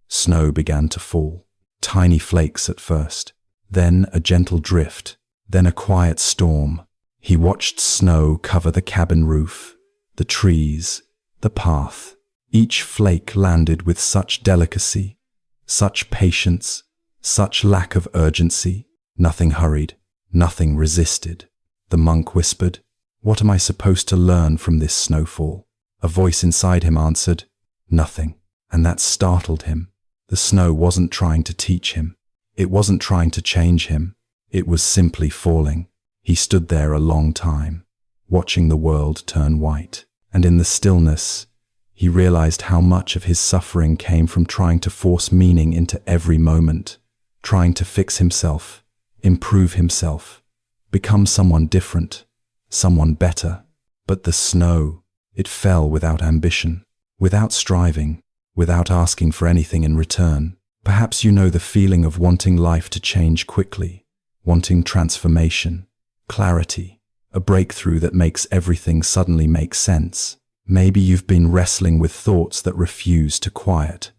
snow began to fall. Tiny flakes at first, then a gentle drift, then a quiet storm. He watched snow cover the cabin roof, the trees, the path. Each flake landed with such delicacy, such patience, such lack of urgency. Nothing hurried, nothing resisted. The monk whispered, "What am I supposed to learn from this snowfall?" A voice inside him answered, "Nothing." And that startled him. The snow wasn't trying to teach him. It wasn't trying to change him. It was simply falling. He stood there a long time, watching the world turn white. And in the stillness, he realized how much of his suffering came from trying to force meaning into every moment, trying to fix himself, improve himself, become someone different, someone better. But the snow, it fell without ambition, without striving, without asking for anything in return. Perhaps you know the feeling of wanting life to change quickly, wanting transformation, clarity, a breakthrough that makes everything suddenly make sense. Maybe you've been wrestling with thoughts that refuse to quiet,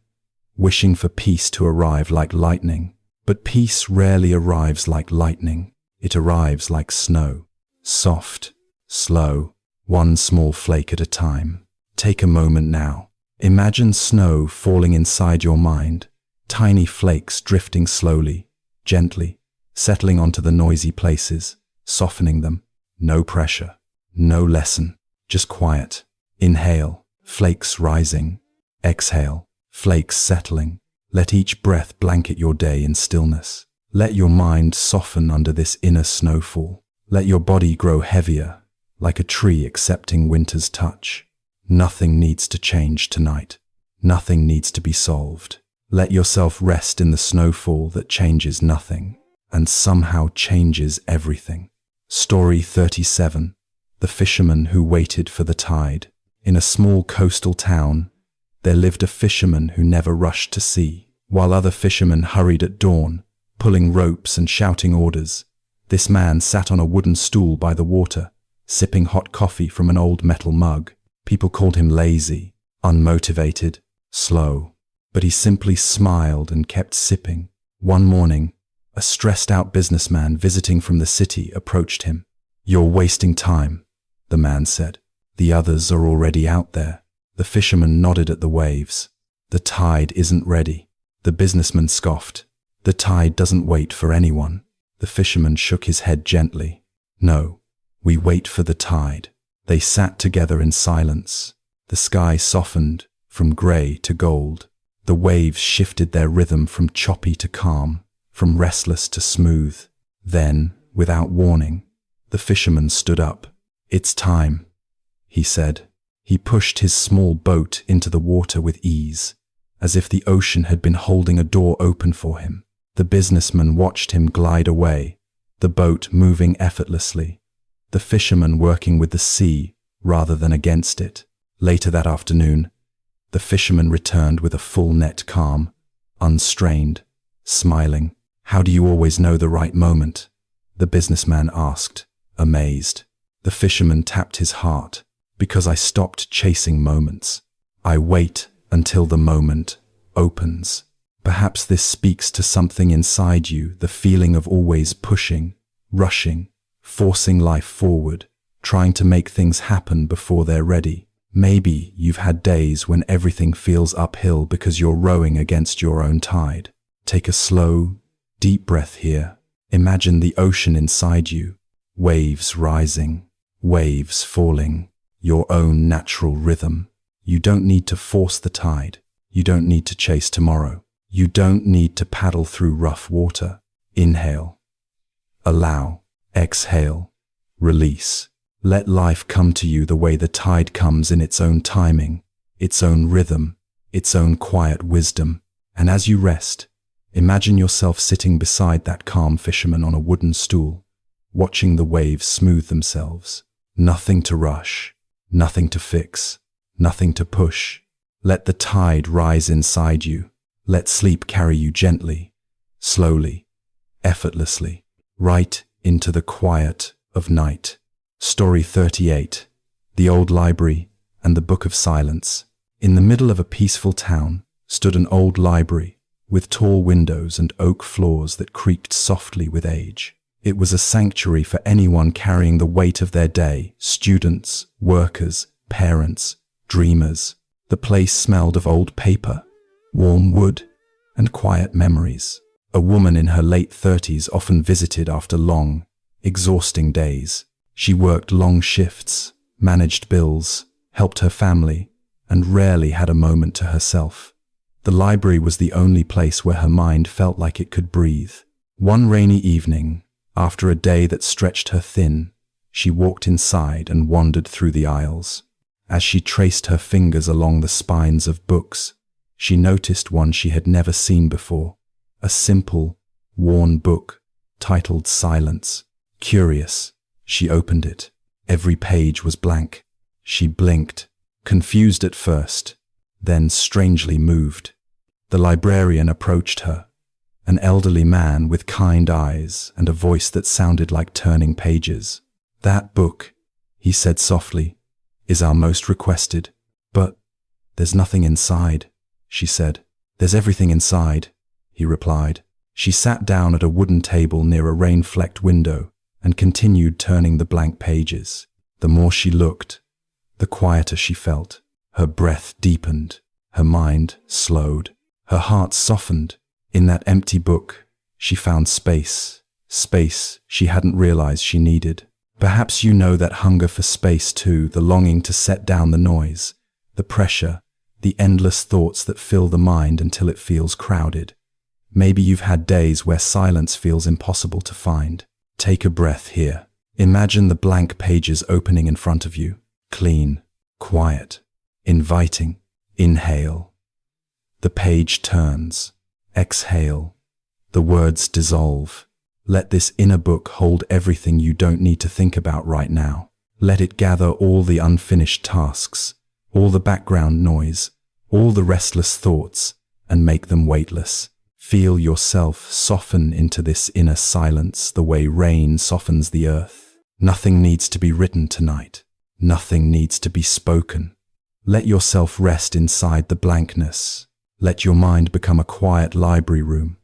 wishing for peace to arrive like lightning. But peace rarely arrives like lightning. It arrives like snow, soft, slow, one small flake at a time. Take a moment now. Imagine snow falling inside your mind, tiny flakes drifting slowly, gently, settling onto the noisy places, softening them. No pressure, no lesson, just quiet. Inhale, flakes rising. Exhale, flakes settling. Let each breath blanket your day in stillness. Let your mind soften under this inner snowfall. Let your body grow heavier, like a tree accepting winter's touch. Nothing needs to change tonight. Nothing needs to be solved. Let yourself rest in the snowfall that changes nothing, and somehow changes everything. Story 37. The Fisherman Who Waited for the Tide. In a small coastal town, there lived a fisherman who never rushed to sea. While other fishermen hurried at dawn, pulling ropes and shouting orders, this man sat on a wooden stool by the water, sipping hot coffee from an old metal mug. People called him lazy, unmotivated, slow, but he simply smiled and kept sipping. One morning, a stressed-out businessman visiting from the city approached him. "You're wasting time," the man said. "The others are already out there." The fisherman nodded at the waves. "The tide isn't ready." The businessman scoffed. "The tide doesn't wait for anyone." The fisherman shook his head gently. "No, we wait for the tide." They sat together in silence. The sky softened from grey to gold. The waves shifted their rhythm from choppy to calm, from restless to smooth. Then, without warning, the fisherman stood up. "It's time," he said. He pushed his small boat into the water with ease, as if the ocean had been holding a door open for him. The businessman watched him glide away, the boat moving effortlessly, the fisherman working with the sea rather than against it. Later that afternoon, the fisherman returned with a full net calm, unstrained, smiling. "How do you always know the right moment?" the businessman asked, amazed. The fisherman tapped his heart. "Because I stopped chasing moments. I wait until the moment opens." Perhaps this speaks to something inside you, the feeling of always pushing, rushing, forcing life forward, trying to make things happen before they're ready. Maybe you've had days when everything feels uphill because you're rowing against your own tide. Take a slow, deep breath here. Imagine the ocean inside you, waves rising, waves falling, your own natural rhythm. You don't need to force the tide. You don't need to chase tomorrow. You don't need to paddle through rough water. Inhale. Allow. Exhale. Release. Let life come to you the way the tide comes, in its own timing, its own rhythm, its own quiet wisdom. And as you rest, imagine yourself sitting beside that calm fisherman on a wooden stool, watching the waves smooth themselves. Nothing to rush, nothing to fix, nothing to push. Let the tide rise inside you. Let sleep carry you gently, slowly, effortlessly, right into the quiet of night. Story 38. The Old Library and the Book of Silence. In the middle of a peaceful town stood an old library with tall windows and oak floors that creaked softly with age. It was a sanctuary for anyone carrying the weight of their day: students, workers, parents, dreamers. The place smelled of old paper, warm wood, and quiet memories. A woman in her late 30s often visited after long, exhausting days. She worked long shifts, managed bills, helped her family, and rarely had a moment to herself. The library was the only place where her mind felt like it could breathe. One rainy evening, after a day that stretched her thin, she walked inside and wandered through the aisles. As she traced her fingers along the spines of books, she noticed one she had never seen before. A simple, worn book titled Silence. Curious, she opened it. Every page was blank. She blinked, confused at first, then strangely moved. The librarian approached her, an elderly man with kind eyes and a voice that sounded like turning pages. "That book," he said softly, "is our most requested." "But there's nothing inside," she said. "There's everything inside," he replied. She sat down at a wooden table near a rain-flecked window and continued turning the blank pages. The more she looked, the quieter she felt. Her breath deepened, her mind slowed, her heart softened. In that empty book, she found space she hadn't realized she needed. Perhaps you know that hunger for space too, the longing to set down the noise, the pressure, the endless thoughts that fill the mind until it feels crowded. Maybe you've had days where silence feels impossible to find. Take a breath here. Imagine the blank pages opening in front of you. Clean, quiet, inviting. Inhale. The page turns. Exhale. The words dissolve. Let this inner book hold everything you don't need to think about right now. Let it gather all the unfinished tasks, all the background noise, all the restless thoughts, and make them weightless. Feel yourself soften into this inner silence the way rain softens the earth. Nothing needs to be written tonight. Nothing needs to be spoken. Let yourself rest inside the blankness. Let your mind become a quiet library room,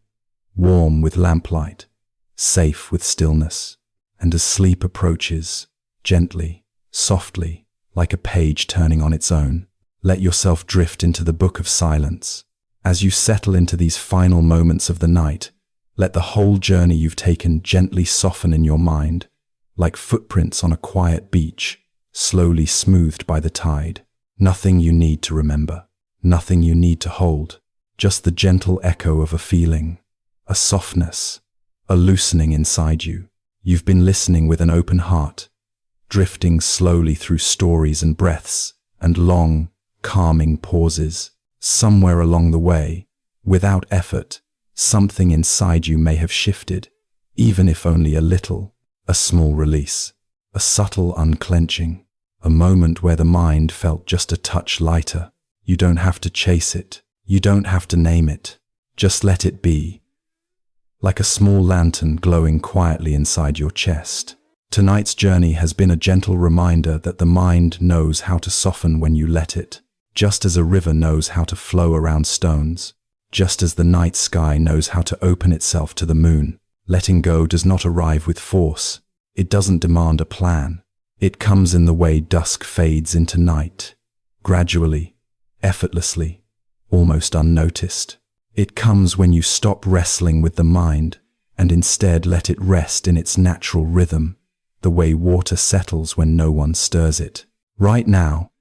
warm with lamplight, safe with stillness. And as sleep approaches, gently, softly, like a page turning on its own, let yourself drift into the book of silence. As you settle into these final moments of the night, let the whole journey you've taken gently soften in your mind, like footprints on a quiet beach, slowly smoothed by the tide. Nothing you need to remember, nothing you need to hold, just the gentle echo of a feeling, a softness, a loosening inside you. You've been listening with an open heart, drifting slowly through stories and breaths and long, calming pauses. Somewhere along the way, without effort, something inside you may have shifted. even if only a little, a small release, a subtle unclenching, a moment where the mind felt just a touch lighter. You don't have to chase it. You don't have to name it. Just let it be. Like a small lantern glowing quietly inside your chest. Tonight's journey has been a gentle reminder that the mind knows how to soften when you let it, just as a river knows how to flow around stones, just as the night sky knows how to open itself to the moon. Letting go does not arrive with force. It doesn't demand a plan. It comes in the way dusk fades into night, gradually, effortlessly, almost unnoticed. It comes when you stop wrestling with the mind and instead let it rest in its natural rhythm, the way water settles when no one stirs it. Right now,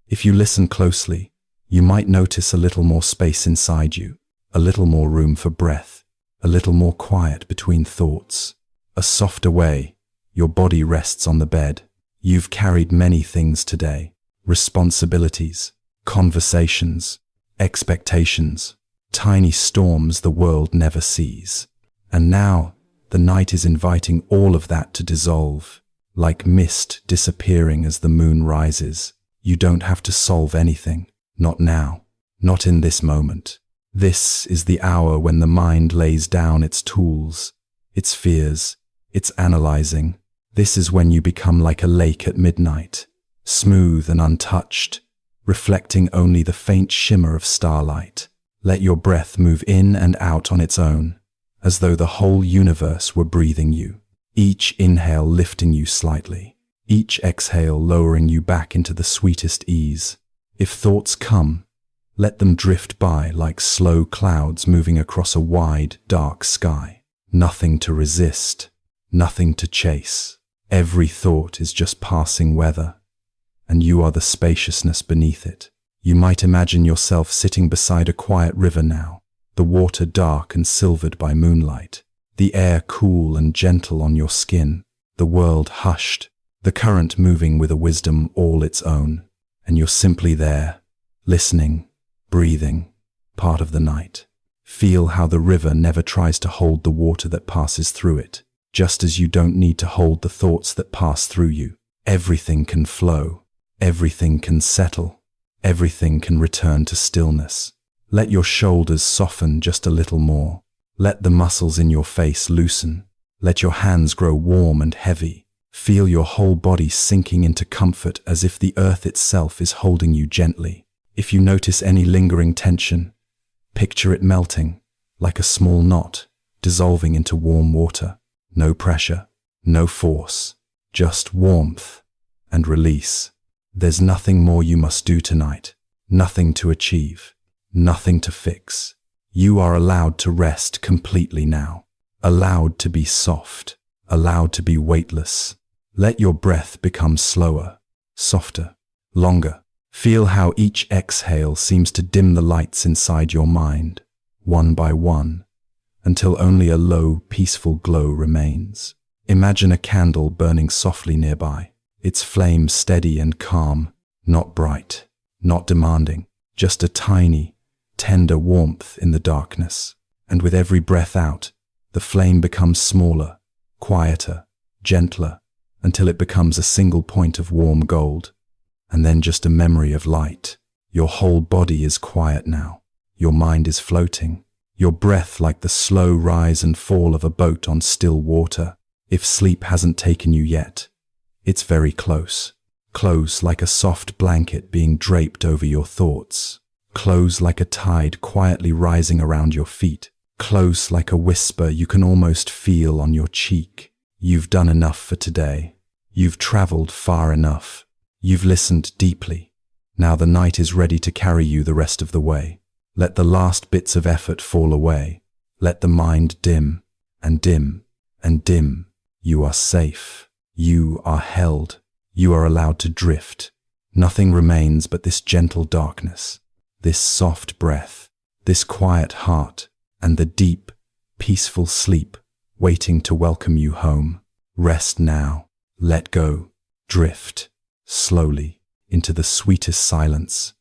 if you listen closely, you might notice a little more space inside you, a little more room for breath, a little more quiet between thoughts, a softer way. Your body rests on the bed. You've carried many things today: responsibilities, conversations, expectations, tiny storms the world never sees. And now, the night is inviting all of that to dissolve, like mist disappearing as the moon rises. You don't have to solve anything. Not now. Not in this moment. This is the hour when the mind lays down its tools, its fears, its analyzing. This is when you become like a lake at midnight, smooth and untouched, reflecting only the faint shimmer of starlight. Let your breath move in and out on its own, as though the whole universe were breathing you. Each inhale lifting you slightly, each exhale lowering you back into the sweetest ease. If thoughts come, let them drift by like slow clouds moving across a wide, dark sky. Nothing to resist, nothing to chase. Every thought is just passing weather, and you are the spaciousness beneath it. You might imagine yourself sitting beside a quiet river now, the water dark and silvered by moonlight, the air cool and gentle on your skin, the world hushed, the current moving with a wisdom all its own, and you're simply there, listening, breathing, part of the night. Feel how the river never tries to hold the water that passes through it, just as you don't need to hold the thoughts that pass through you. Everything can flow, everything can settle, everything can return to stillness. Let your shoulders soften just a little more. Let the muscles in your face loosen. Let your hands grow warm and heavy. Feel your whole body sinking into comfort as if the earth itself is holding you gently. If you notice any lingering tension, picture it melting, like a small knot, dissolving into warm water. No pressure, no force, just warmth and release. There's nothing more you must do tonight, nothing to achieve, nothing to fix. You are allowed to rest completely now, allowed to be soft, allowed to be weightless. Let your breath become slower, softer, longer. Feel how each exhale seems to dim the lights inside your mind, one by one, until only a low, peaceful glow remains. Imagine a candle burning softly nearby, its flame steady and calm, not bright, not demanding, just a tiny, tender warmth in the darkness. And with every breath out, the flame becomes smaller, quieter, gentler, until it becomes a single point of warm gold, and then just a memory of light. Your whole body is quiet now. Your mind is floating. Your breath like the slow rise and fall of a boat on still water. If sleep hasn't taken you yet, it's very close. Close like a soft blanket being draped over your thoughts. Close like a tide quietly rising around your feet. Close like a whisper you can almost feel on your cheek. You've done enough for today. You've traveled far enough. You've listened deeply. Now the night is ready to carry you the rest of the way. Let the last bits of effort fall away. Let the mind dim and dim and dim. You are safe. You are held. You are allowed to drift. Nothing remains but this gentle darkness, this soft breath, this quiet heart, and the deep, peaceful sleep waiting to welcome you home. Rest now. Let go. Drift slowly into the sweetest silence,